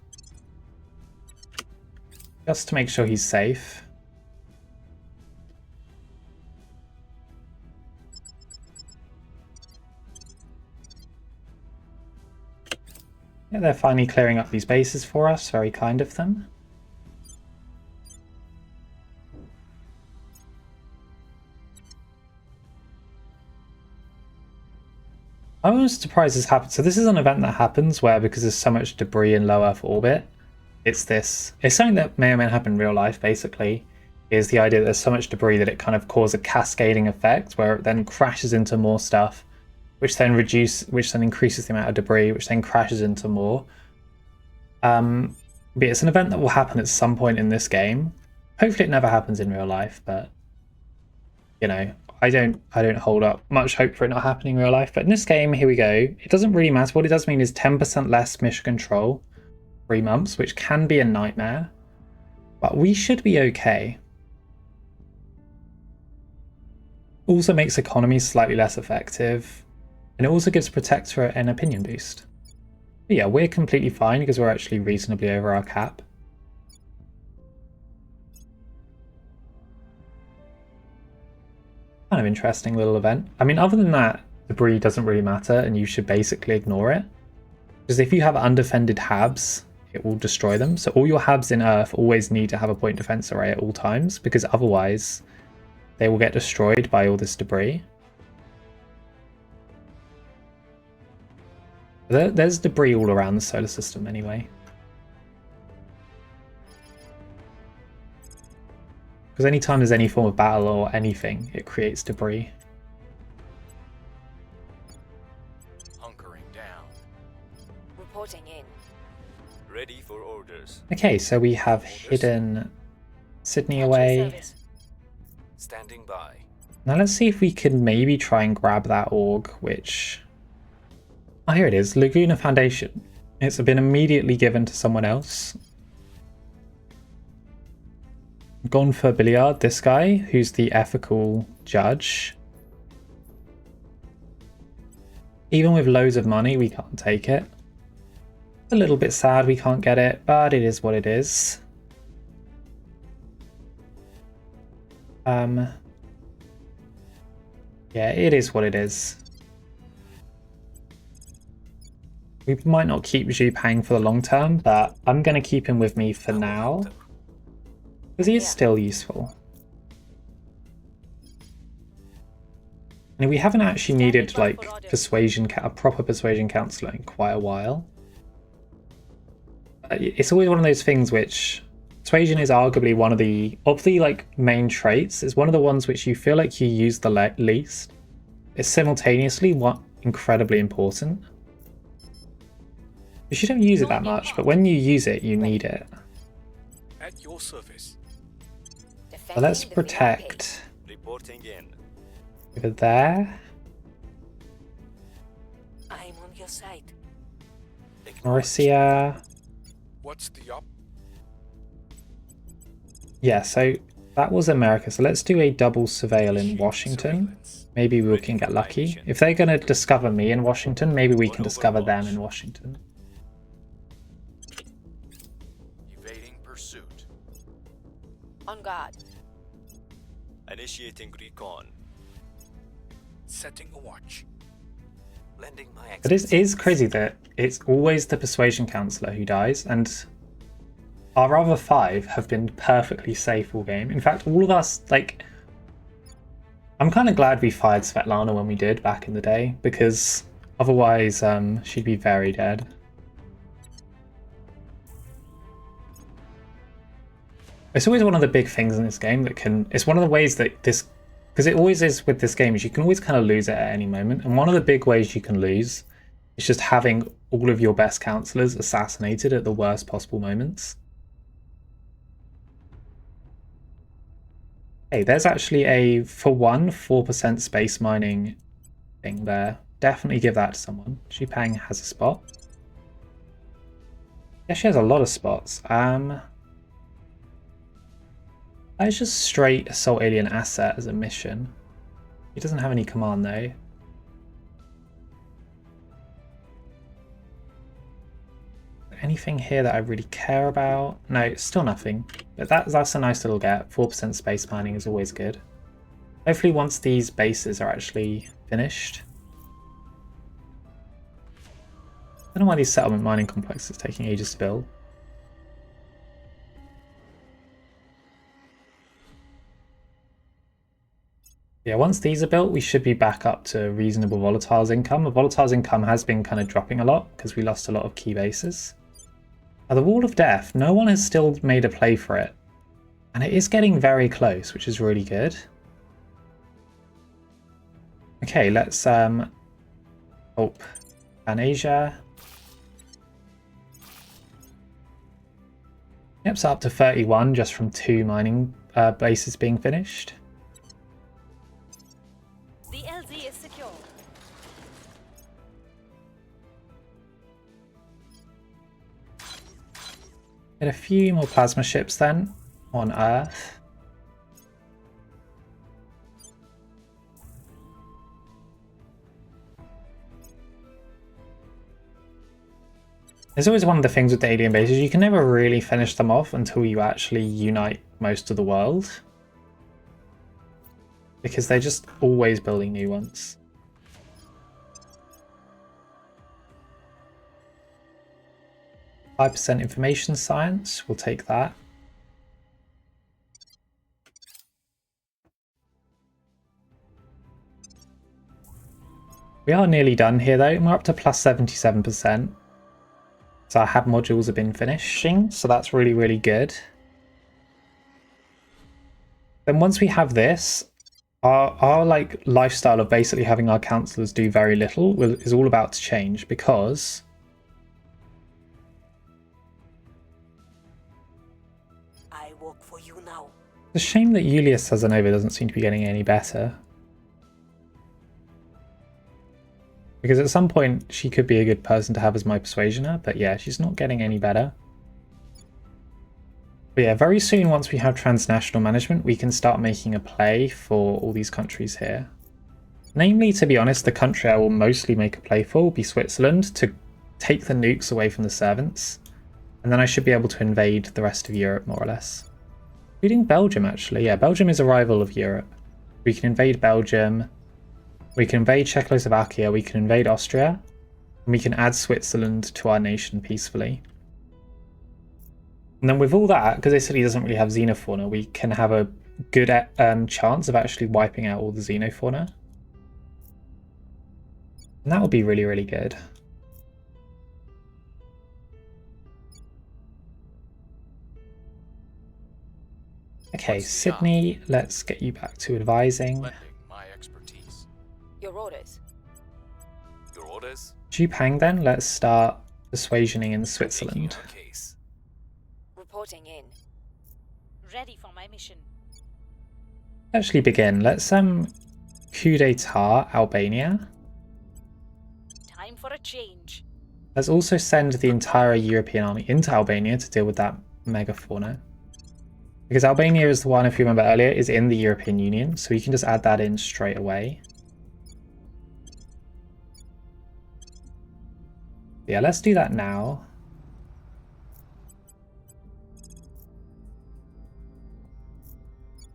Just to make sure he's safe. Yeah, they're finally clearing up these bases for us. Very kind of them. I was surprised this happened. So this is an event that happens where, because there's so much debris in low Earth orbit, it's something that may or may not happen in real life, basically, is the idea that there's so much debris that it kind of causes a cascading effect where it then crashes into more stuff, which then increases the amount of debris, which then crashes into more. But it's an event that will happen at some point in this game. Hopefully it never happens in real life, but you know, I don't hold up much hope for it not happening in real life. But in this game, here we go. It doesn't really matter. What it does mean is 10% less mission control, 3 months, which can be a nightmare, but we should be okay. Also makes economy slightly less effective, and it also gives Protector an opinion boost. But yeah, we're completely fine because we're actually reasonably over our cap. Kind of interesting little event. I mean, other than that, debris doesn't really matter and you should basically ignore it. Because if you have undefended HABs, it will destroy them. So all your HABs in Earth always need to have a point defense array at all times, because otherwise they will get destroyed by all this debris. There's debris all around the solar system anyway. Because anytime there's any form of battle or anything, it creates debris. Hunkering down. Reporting in. Ready for orders. Okay, so we have hidden Sydney away. Standing by. Now let's see if we can maybe try and grab that org, which... Oh, here it is, Laguna Foundation. It's been immediately given to someone else. Gone for Billiard, this guy, who's the ethical judge. Even with loads of money, we can't take it. A little bit sad we can't get it, but it is what it is. Yeah, it is what it is. We might not keep Zhu paying for the long term, but I'm going to keep him with me for now. Because he is still useful. And we haven't actually needed like a proper persuasion councillor in quite a while. It's always one of those things which persuasion is arguably one of the like main traits. It's one of the ones which you feel like you use the least. It's simultaneously incredibly important. Because you don't use it that much, but when you use it, you need it. At your service. So let's protect Reporting in. over there. I'm on your side. Mauricia. What's the up? Yeah, so that was America. So let's do a double surveil in Washington. Maybe we can get lucky. If they're going to discover me in Washington, maybe we can discover them in Washington. Evading pursuit. On guard. Initiating recon. Setting a watch. Lending my But it is crazy that it's always the persuasion councillor who dies, and our other 5 have been perfectly safe all game. In fact, all of us, like, I'm kind of glad we fired Svetlana when we did back in the day, because otherwise she'd be very dead. It's always one of the big things in this game that it's one of the ways that this, because it always is with this game, is you can always kind of lose it at any moment. And one of the big ways you can lose is just having all of your best councillors assassinated at the worst possible moments. Hey, there's actually a, for one, 4% space mining thing there. Definitely give that to someone. Xupeng has a spot. Yeah, she has a lot of spots. That's just straight assault alien asset as a mission. He doesn't have any command though. Anything here that I really care about? No, still nothing. But that's a nice little get. 4% space mining is always good. Hopefully once these bases are actually finished. I don't know why these settlement mining complexes are taking ages to build. Yeah, once these are built, we should be back up to reasonable volatiles income. The volatiles income has been kind of dropping a lot because we lost a lot of key bases. The Wall of Death, no one has still made a play for it. And it is getting very close, which is really good. Okay, let's Pan Asia. Yep, so up to 31 just from 2 mining bases being finished. The LZ is secure. Get a few more plasma ships then on Earth. There's always one of the things with the alien bases, you can never really finish them off until you actually unite most of the world. Because they're just always building new ones. %5 information science, we'll take that. We are nearly done here though, and we're up to plus 77%. So our hab modules have been finishing, so that's really, really good. Then once we have this, our like lifestyle of basically having our councillors do very little is all about to change, because I work for you now. it's a shame that Julius Casanova doesn't seem to be getting any better. Because at some point she could be a good person to have as my persuasioner, but yeah, she's not getting any better. But yeah, very soon once we have transnational management, we can start making a play for all these countries here. Namely, to be honest, the country I will mostly make a play for will be Switzerland, to take the nukes away from the servants. And then I should be able to invade the rest of Europe, more or less. Including Belgium, actually. Yeah, Belgium is a rival of Europe. We can invade Belgium. We can invade Czechoslovakia. We can invade Austria. And we can add Switzerland to our nation peacefully. And then with all that, because Italy doesn't really have xenofauna, we can have a good chance of actually wiping out all the xenofauna. And that would be really, really good. Okay, Sydney, let's get you back to advising. Lending my expertise. Your orders. Your orders? Jupang then, let's start persuasioning in Taking Switzerland. our case. Reporting in. Ready for my mission. Actually begin. Let's coup d'etat Albania. Time for a change. Let's also send the entire European army into Albania to deal with that megafauna. Because Albania is the one, if you remember earlier, is in the European Union, so we can just add that in straight away. Yeah, let's do that now.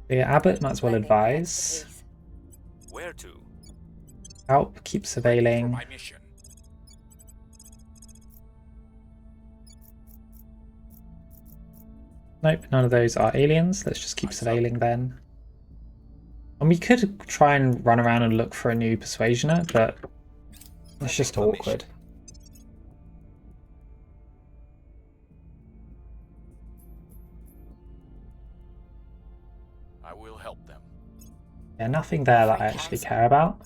Yeah, Abbott might as well Lending my advise. expertise. Where to? Alp, keep For surveilling. my mission. Nope, none of those are aliens. Let's just keep surveilling then. And we could try and run around and look for a new persuasioner, but it's just awkward. I will help them. Yeah, nothing there that I actually care about.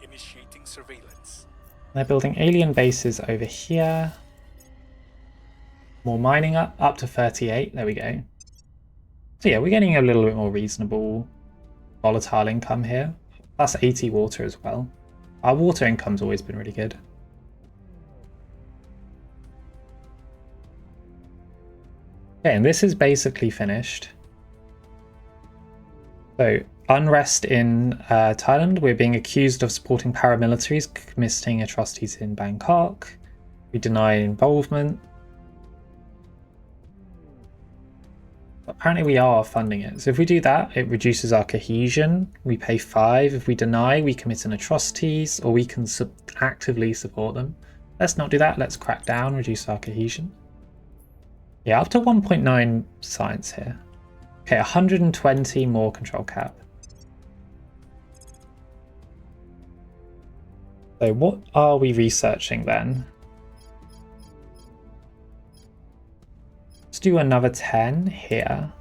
Initiating surveillance. They're building alien bases over here. More mining up to 38. There we go. So yeah, we're getting a little bit more reasonable volatile income here. Plus 80 water as well. Our water income's always been really good. Okay, and this is basically finished. So, unrest in Thailand. We're being accused of supporting paramilitaries committing atrocities in Bangkok. We deny involvement. Apparently we are funding it. So if we do that, it reduces our cohesion. We pay 5. If we deny, we commit an atrocities, or we can actively support them. Let's not do that. Let's crack down, reduce our cohesion. Yeah, up to 1.9 science here. Okay, 120 more control cap. So what are we researching then? Let's do another 10 here.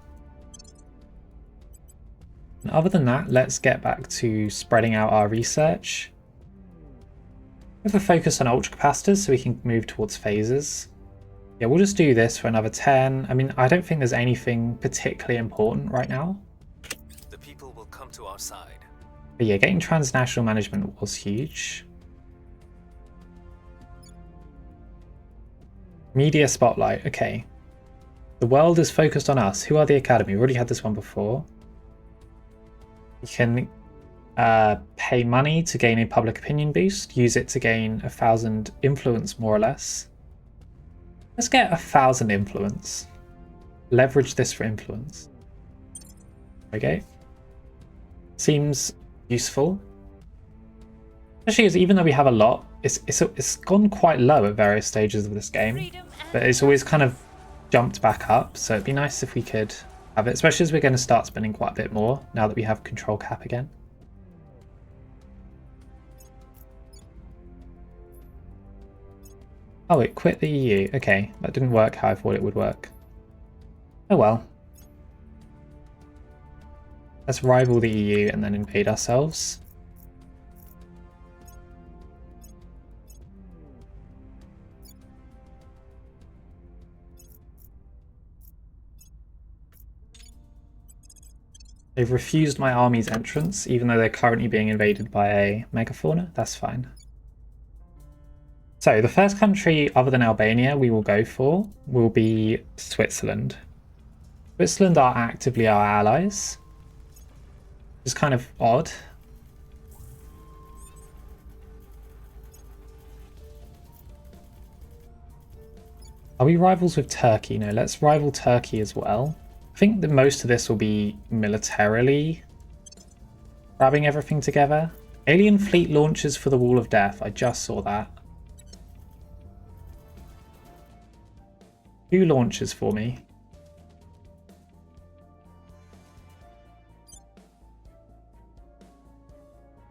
And other than that, let's get back to spreading out our research. We have a focus on ultracapacitors so we can move towards phases. Yeah, we'll just do this for another 10. I mean, I don't think there's anything particularly important right now. The people will come to our side. But yeah, getting transnational management was huge. Media spotlight, okay. The world is focused on us. Who are the Academy? We've already had this one before. You can pay money to gain a public opinion boost. Use it to gain 1,000 influence, more or less. Let's get 1,000 influence. Leverage this for influence. Okay. Seems useful. Especially even though we have a lot, it's gone quite low at various stages of this game. But it's always kind of jumped back up, so it'd be nice if we could have it, especially as we're going to start spending quite a bit more now that we have control cap again. Oh, it quit the EU. Okay, that didn't work how I thought it would work. Oh well. Let's rival the EU and then invade ourselves. They've refused my army's entrance, even though they're currently being invaded by a megafauna. That's fine. So the first country other than Albania we will go for will be Switzerland. Switzerland are actively our allies. It's kind of odd. Are we rivals with Turkey? No, let's rival Turkey as well. I think that most of this will be militarily Grabbing everything together. Alien fleet launches for the Wall of Death. I just saw that. 2 launches for me.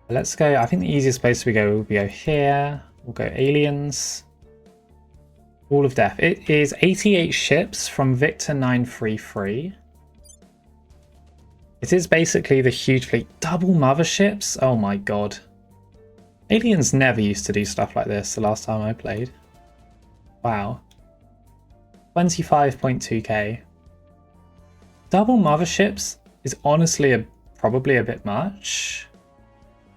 Let's go. I think the easiest place we go will go here. We'll go aliens. Wall of Death. It is 88 ships from Victor 933. It is basically the huge fleet. Double motherships? Oh my god. Aliens never used to do stuff like this the last time I played. Wow. 25.2k. Double motherships is honestly probably a bit much.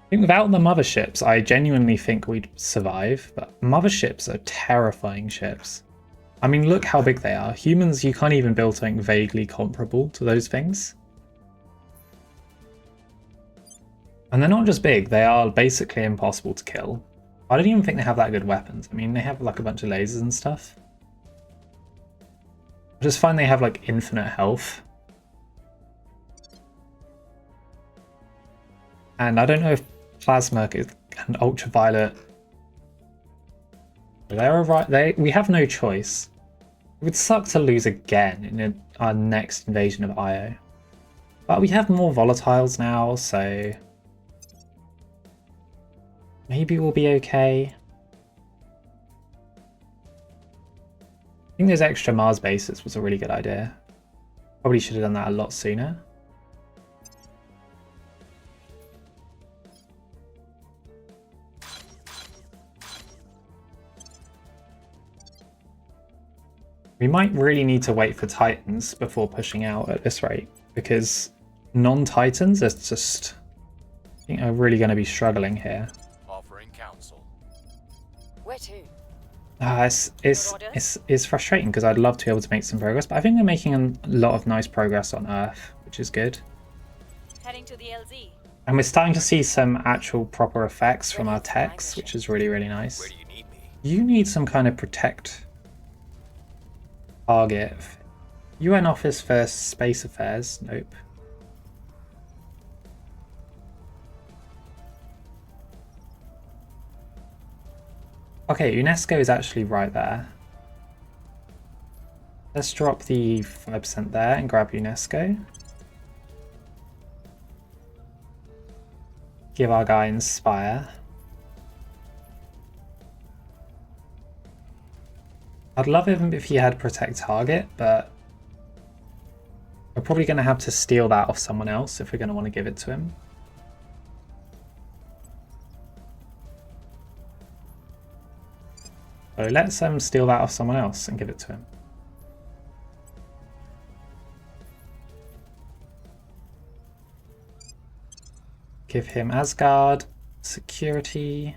I think without the motherships, I genuinely think we'd survive, but motherships are terrifying ships. I mean, look how big they are. Humans, you can't even build something vaguely comparable to those things. And they're not just big, they are basically impossible to kill. I don't even think they have that good weapons. I mean, they have like a bunch of lasers and stuff. I just find they have like infinite health. And I don't know if plasma and ultraviolet. We have no choice. It would suck to lose again in our next invasion of Io. But we have more volatiles now, so maybe we'll be okay. I think those extra Mars bases was a really good idea. Probably should have done that a lot sooner. We might really need to wait for Titans before pushing out at this rate, because non-Titans are just, I think, are really going to be struggling here. Offering counsel. Where to? It's frustrating because I'd love to be able to make some progress, but I think we're making a lot of nice progress on Earth, which is good. Heading to the LZ. And we're starting to see some actual proper effects from our techs, which is really, really nice. Where do you need me? You need some kind of protect target. UN Office for Space Affairs. Nope. Okay, UNESCO is actually right there. Let's drop the 5% there and grab UNESCO. Give our guy Inspire. I'd love him if he had Protect Target, but we're probably going to have to steal that off someone else if we're going to want to give it to him. So let's steal that off someone else and give it to him. Give him Asgard, security.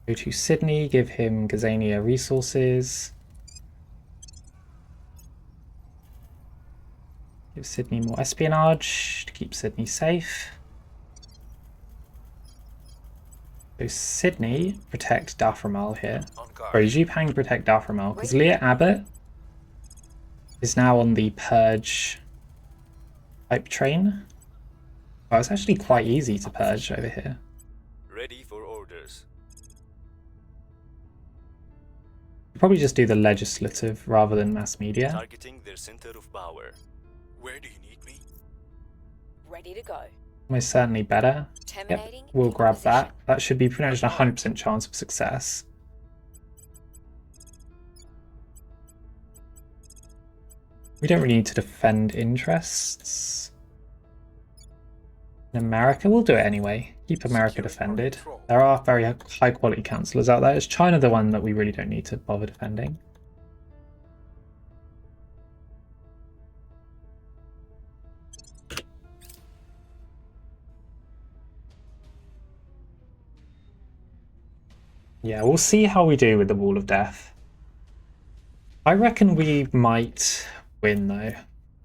Go to Sydney, give him Gazania resources. Give Sydney more espionage to keep Sydney safe. So Sydney, protect Daframal here. Sorry, Zhupang, protect Daframal, because Leah Abbott is now on the Purge type train. Oh, it's actually quite easy to purge over here. Ready for orders. Probably just do the legislative rather than mass media. Targeting their center of power. Where do you need me? Ready to go. Almost certainly better. Terminating. Yep, we'll the grab that. opposition. That should be pretty much a 100% chance of success. We don't really need to defend interests. In America, we'll do it anyway. Keep America defended. There are very high quality councillors out there. Is China the one that we really don't need to bother defending? Yeah, we'll see how we do with the Wall of Death. I reckon we might win though.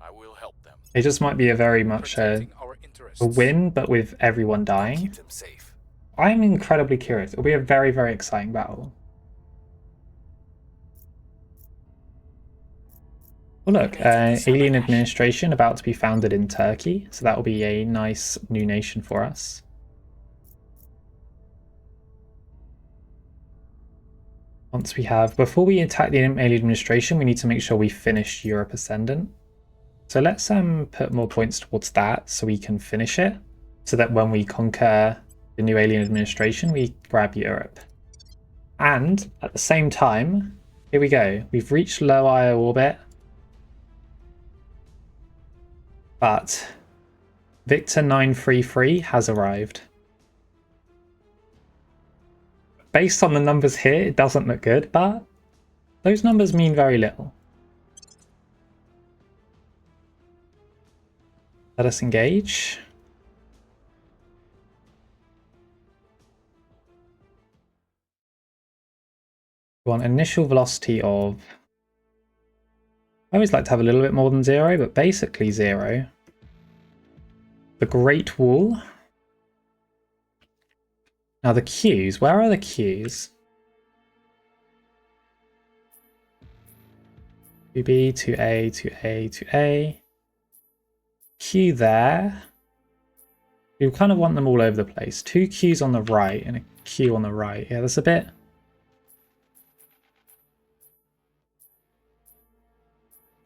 I will help them. It just might be a very much Protecting our interests. a win, but with everyone dying. Keep them safe. I'm incredibly curious. It'll be a very, very exciting battle. Well, look, alien administration about to be founded in Turkey, so that will be a nice new nation for us. Once we have, before we attack the alien administration, we need to make sure we finish Europe Ascendant. So let's put more points towards that so we can finish it, so that when we conquer the new alien administration, we grab Europe. And at the same time, here we go. We've reached low Io orbit, but Victor 933 has arrived. Based on the numbers here, it doesn't look good, but those numbers mean very little. Let us engage. We want initial velocity of... I always like to have a little bit more than 0, but basically 0. The Great Wall. Now the queues, where are the queues? 2B, 2A, 2A, 2A. Queue there. We kind of want them all over the place. 2 queues on the right and a queue on the right. Yeah, that's a bit...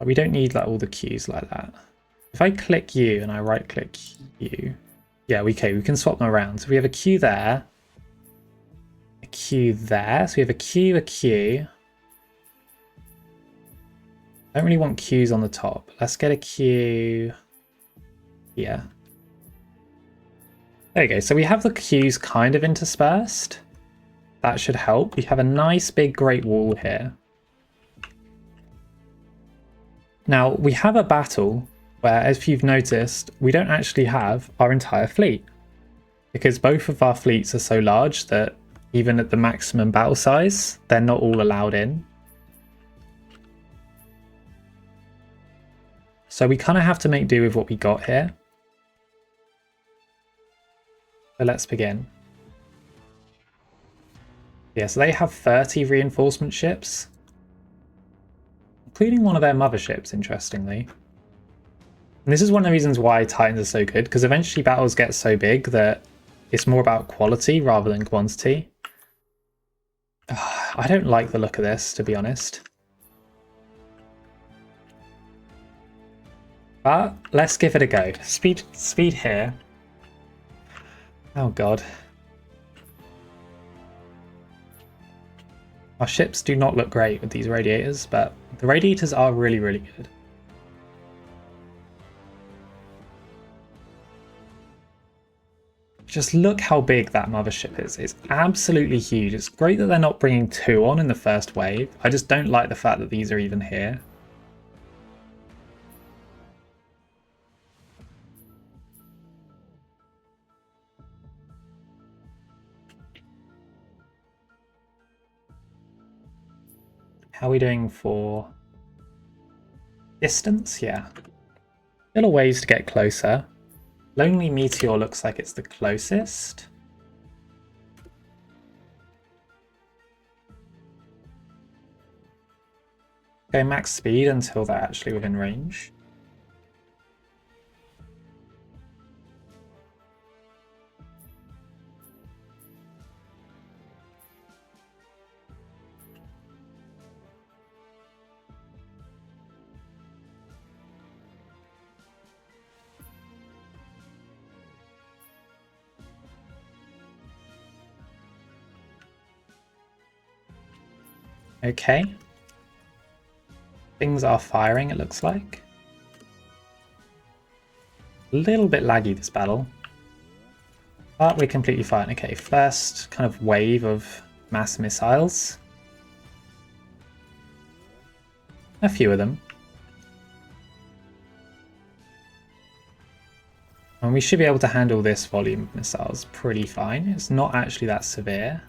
We don't need like all the queues like that. If I click you and I right click you, yeah, we can swap them around. So we have a queue there, a queue there. So we have a queue, a queue. I don't really want queues on the top. Let's get a queue here. There you go. So we have the queues kind of interspersed. That should help. We have a nice big Great Wall here. Now, we have a battle where, as you've noticed, we don't actually have our entire fleet. Because both of our fleets are so large that even at the maximum battle size, they're not all allowed in. So we kind of have to make do with what we got here. So let's begin. Yeah, so they have 30 reinforcement ships. Including one of their motherships, interestingly. And this is one of the reasons why Titans are so good, because eventually battles get so big that it's more about quality rather than quantity. I don't like the look of this, to be honest. But let's give it a go. Speed here. Oh god. Our ships do not look great with these radiators, but the radiators are really, really good. Just look how big that mothership is. It's absolutely huge. It's great that they're not bringing 2 on in the first wave. I just don't like the fact that these are even here. How are we doing for distance? Yeah. Little ways to get closer. Lonely Meteor looks like it's the closest. Go max speed until they're actually within range. Okay. Things are firing, it looks like. A little bit laggy, this battle. But we're completely fine. Okay, first kind of wave of mass missiles. A few of them. And we should be able to handle this volume of missiles pretty fine. It's not actually that severe.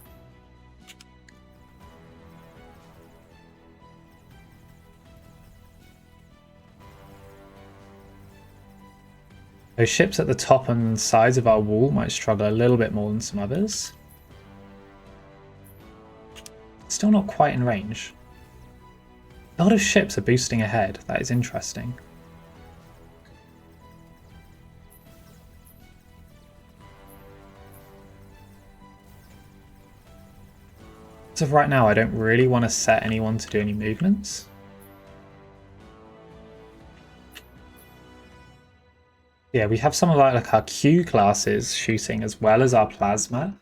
Those ships at the top and sides of our wall might struggle a little bit more than some others. Still not quite in range. A lot of ships are boosting ahead. That is interesting. As of right now, I don't really want to set anyone to do any movements. Yeah, we have some of like our Q classes shooting as well as our plasma.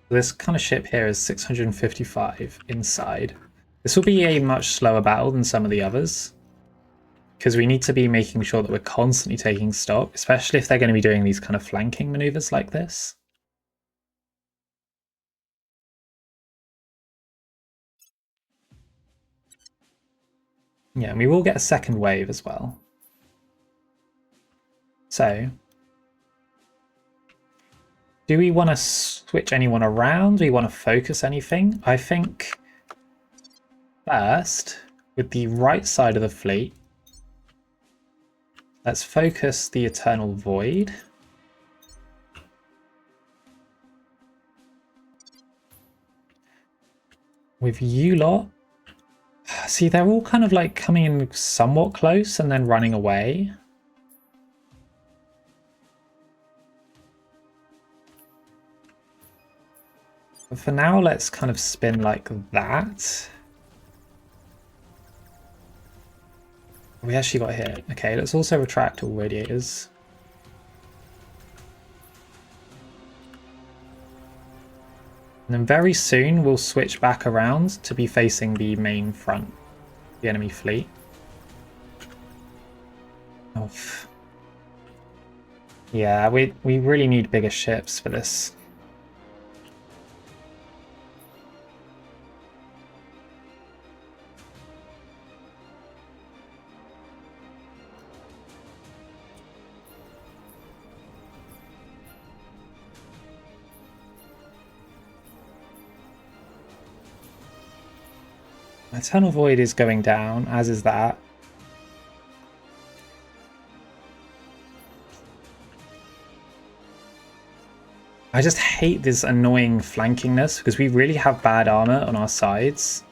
This kind of ship here is 655 inside. This will be a much slower battle than some of the others, because we need to be making sure that we're constantly taking stock, especially if they're going to be doing these kind of flanking maneuvers like this. Yeah, and we will get a second wave as well. So, do we want to switch anyone around? Do we want to focus anything? I think first, with the right side of the fleet, let's focus the Eternal Void. With you lot, see, they're all kind of like coming in somewhat close and then running away. But for now, let's kind of spin like that. We actually got hit. Okay, let's also retract all radiators. And then very soon we'll switch back around to be facing the main front, the enemy fleet. Oh. Yeah, we really need bigger ships for this. Eternal Void is going down, as is that. I just hate this annoying flankingness because we really have bad armor on our sides.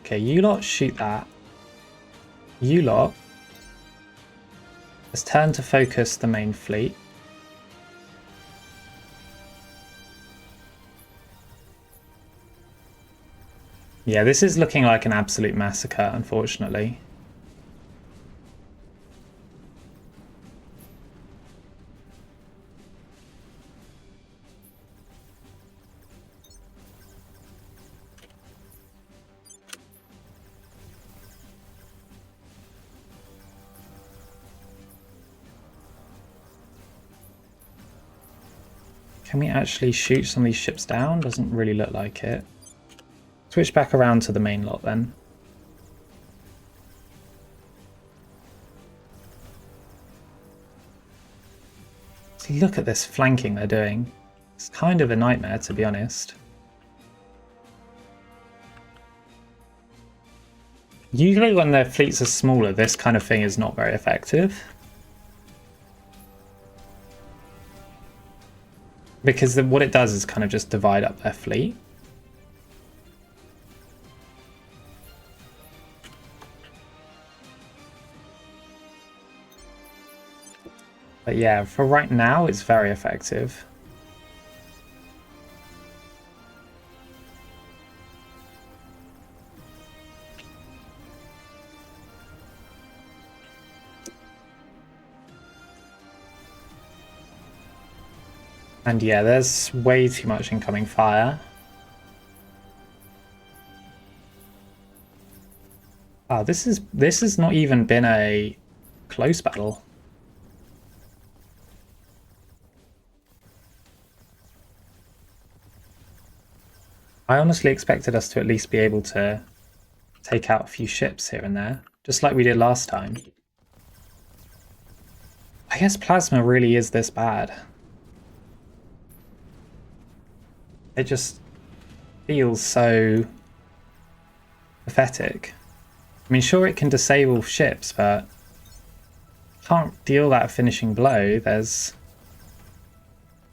Okay, you lot shoot that. You lot. Let's turn to focus the main fleet. Yeah, this is looking like an absolute massacre, unfortunately. Can we actually shoot some of these ships down? Doesn't really look like it. Switch back around to the main lot then. See, look at this flanking they're doing. It's kind of a nightmare, to be honest. Usually when their fleets are smaller, this kind of thing is not very effective. Because what it does is kind of just divide up their fleet. But yeah, for right now, it's very effective. And yeah, there's way too much incoming fire. Oh, this has not even been a close battle. I honestly expected us to at least be able to take out a few ships here and there, just like we did last time. I guess plasma really is this bad. It just feels so pathetic. I mean, sure, it can disable ships, but can't deal that finishing blow, there's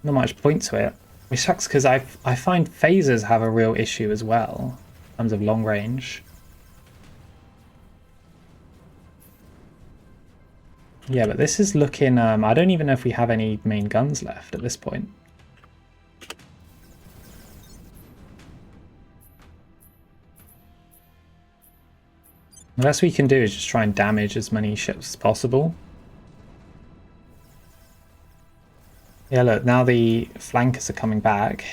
not much point to it. Which sucks because I find phasers have a real issue as well in terms of long range. Yeah, but this is looking... I don't even know if we have any main guns left at this point. The best we can do is just try and damage as many ships as possible. Yeah, look, now the flankers are coming back.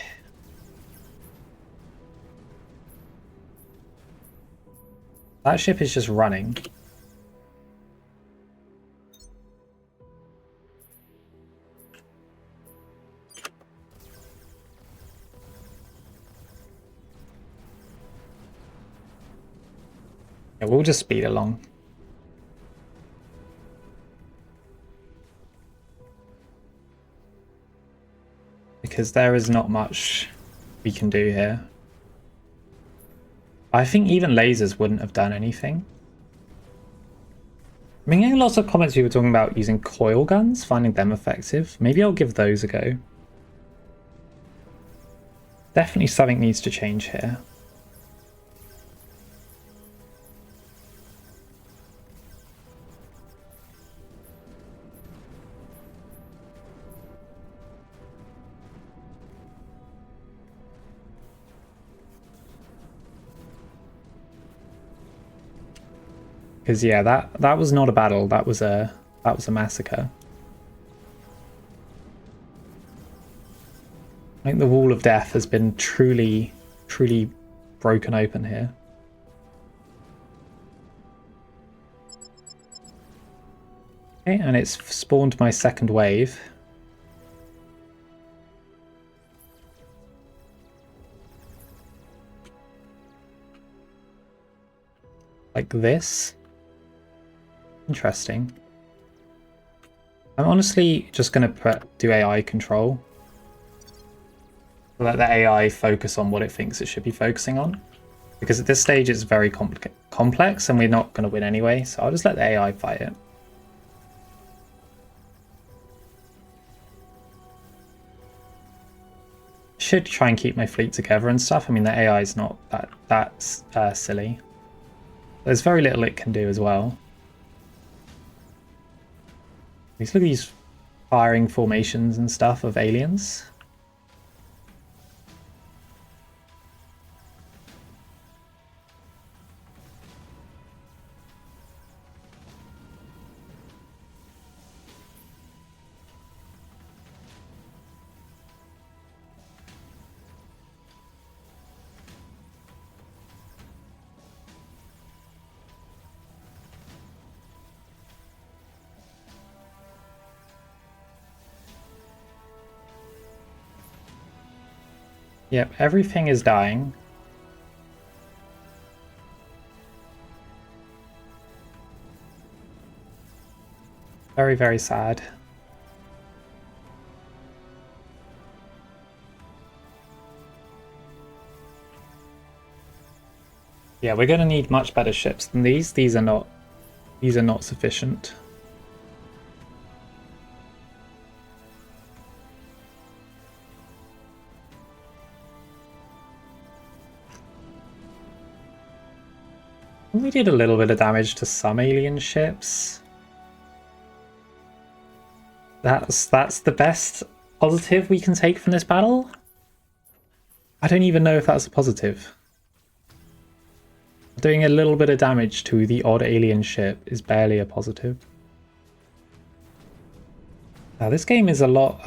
That ship is just running. Yeah, we'll just speed along. Because there is not much we can do here. I think even lasers wouldn't have done anything. I'm getting lots of comments people talking about using coil guns, finding them effective. Maybe I'll give those a go. Definitely something needs to change here. Because yeah, that was not a battle. That was a massacre. I think the wall of death has been truly broken open here. Okay, and it's spawned my second wave. Like this. Interesting. I'm honestly just going to do AI control. Let the AI focus on what it thinks it should be focusing on. Because at this stage it's very complex and we're not going to win anyway, so I'll just let the AI fight it. Should try and keep my fleet together and stuff. I mean, the AI is not that silly. There's very little it can do as well. Look at these firing formations and stuff of aliens. Yep, everything is dying. Very, very sad. Yeah, we're going to need much better ships than these. These are not sufficient. We did a little bit of damage to some alien ships. That's the best positive we can take from this battle? I don't even know if that's a positive. Doing a little bit of damage to the odd alien ship is barely a positive. Now this game is a lot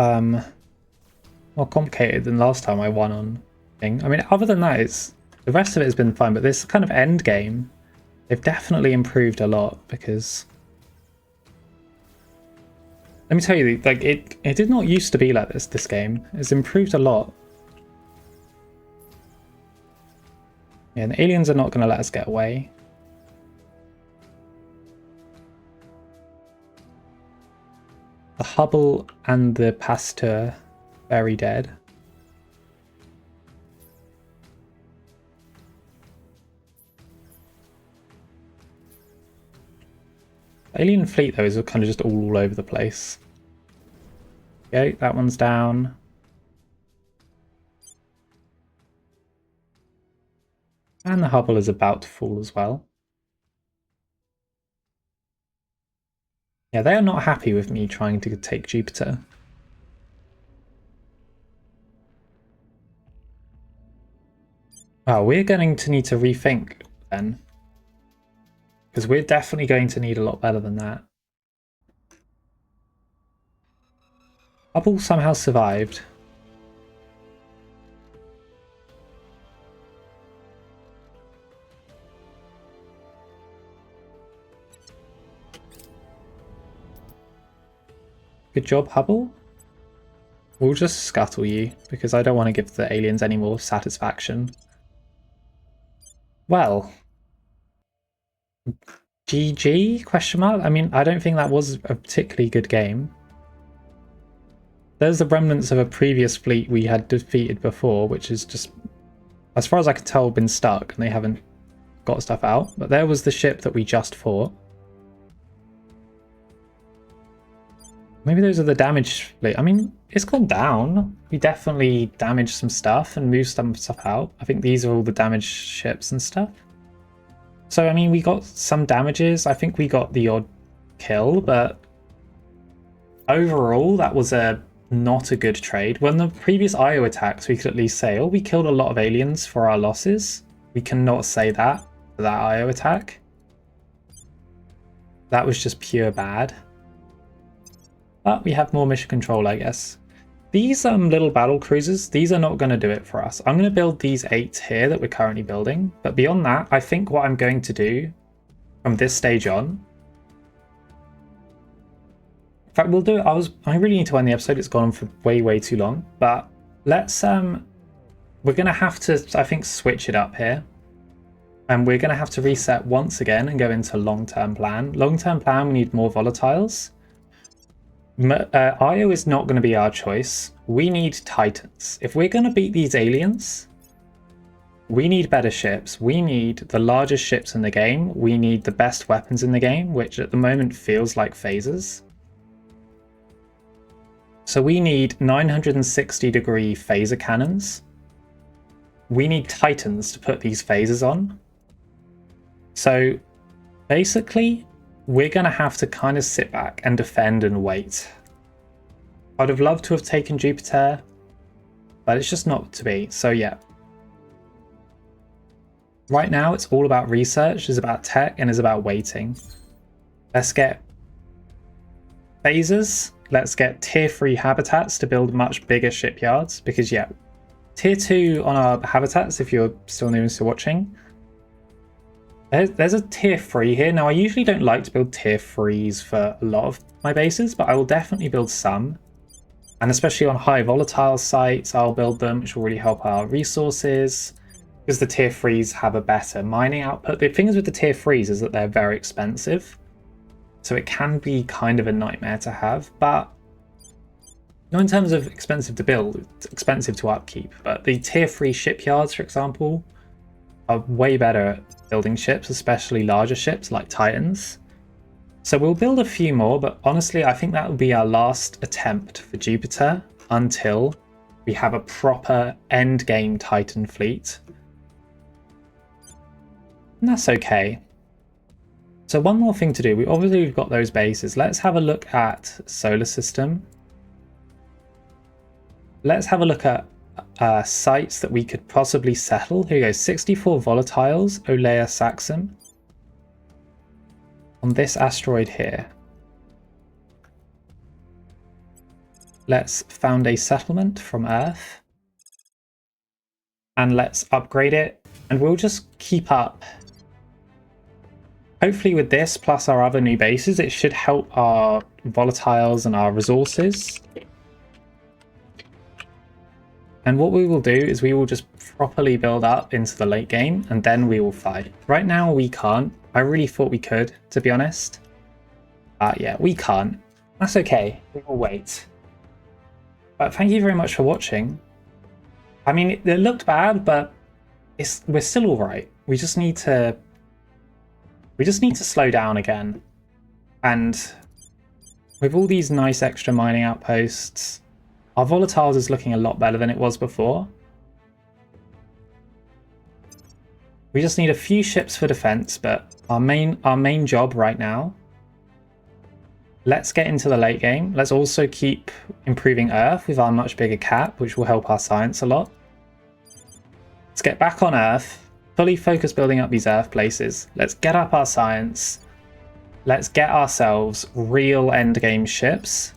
more complicated than last time I won on thing. I mean, other than that, the rest of it has been fun, but this kind of end game, they've definitely improved a lot because let me tell you, like it did not used to be like this game. It's improved a lot. Yeah, the aliens are not going to let us get away. The Hubble and the Pasteur very dead. Alien fleet, though, is kind of just all over the place. Okay, that one's down. And the Hubble is about to fall as well. Yeah, they are not happy with me trying to take Jupiter. Well, we're going to need to rethink then. Because we're definitely going to need a lot better than that. Hubble somehow survived. Good job, Hubble. We'll just scuttle you, because I don't want to give the aliens any more satisfaction. Well, GG, question mark? I mean, I don't think that was a particularly good game. There's the remnants of a previous fleet we had defeated before, which is just, as far as I can tell, been stuck, and they haven't got stuff out. But there was the ship that we just fought. Maybe those are the damaged fleet. I mean, it's gone down. We definitely damaged some stuff and moved some stuff out. I think these are all the damaged ships and stuff. So, I mean, we got some damages. I think we got the odd kill, but overall, that was not a good trade. When the previous IO attacks, we could at least say, oh, we killed a lot of aliens for our losses. We cannot say that for that IO attack. That was just pure bad. But we have more mission control, I guess. These little battle cruisers, these are not going to do it for us. I'm going to build these 8 here that we're currently building. But beyond that, I think what I'm going to do from this stage on... In fact, we'll do it. I really need to end the episode. It's gone on for way too long. But let's... we're going to have to, I think, switch it up here. And we're going to have to reset once again and go into long-term plan. Long-term plan, we need more volatiles. Io is not going to be our choice. We need Titans. If we're going to beat these aliens, we need better ships. We need the largest ships in the game. We need the best weapons in the game, which at the moment feels like phasers. So we need 960-degree phaser cannons. We need Titans to put these phasers on. So basically, we're going to have to kind of sit back and defend and wait. I'd have loved to have taken Jupiter, but it's just not to be. So yeah. Right now, it's all about research, it's about tech, and it's about waiting. Let's get phasers. Let's get tier 3 habitats to build much bigger shipyards. Because yeah, tier 2 on our habitats, if you're still new to watching, there's a tier 3 here. Now, I usually don't like to build tier 3s for a lot of my bases, but I will definitely build some. And especially on high volatile sites, I'll build them, which will really help our resources, because the tier 3s have a better mining output. The thing is with the tier 3s is that they're very expensive, so it can be kind of a nightmare to have. But not in terms of expensive to build, it's expensive to upkeep. But the tier 3 shipyards, for example, are way better at building ships, especially larger ships like Titans. So we'll build a few more, but honestly, I think that will be our last attempt for Jupiter until we have a proper endgame Titan fleet. And that's okay. So one more thing to do. We've got those bases. Let's have a look at solar system. Let's have a look at sites that we could possibly settle. Here we go, 64 volatiles, Olea Saxum. On this asteroid here. Let's found a settlement from Earth. And let's upgrade it. And we'll just keep up. Hopefully with this, plus our other new bases, it should help our volatiles and our resources. And what we will do is we will just properly build up into the late game, and then we will fight. Right now we can't. I really thought we could, to be honest. Yeah, we can't. That's okay. We will wait. But thank you very much for watching. I mean, it looked bad, but we're still all right. We just need to slow down again. And with all these nice extra mining outposts, our volatiles is looking a lot better than it was before. We just need a few ships for defense, but our main job right now, let's get into the late game. Let's also keep improving Earth with our much bigger cap, which will help our science a lot. Let's get back on Earth, fully focus building up these Earth places. Let's get up our science. Let's get ourselves real endgame ships,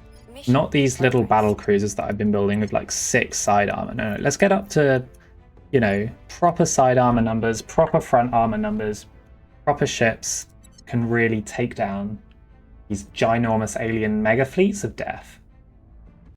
not these little battle cruisers that I've been building with like 6 side armor. No, let's get up to, you know, proper side armor numbers, proper front armor numbers, proper ships can really take down these ginormous alien mega fleets of death.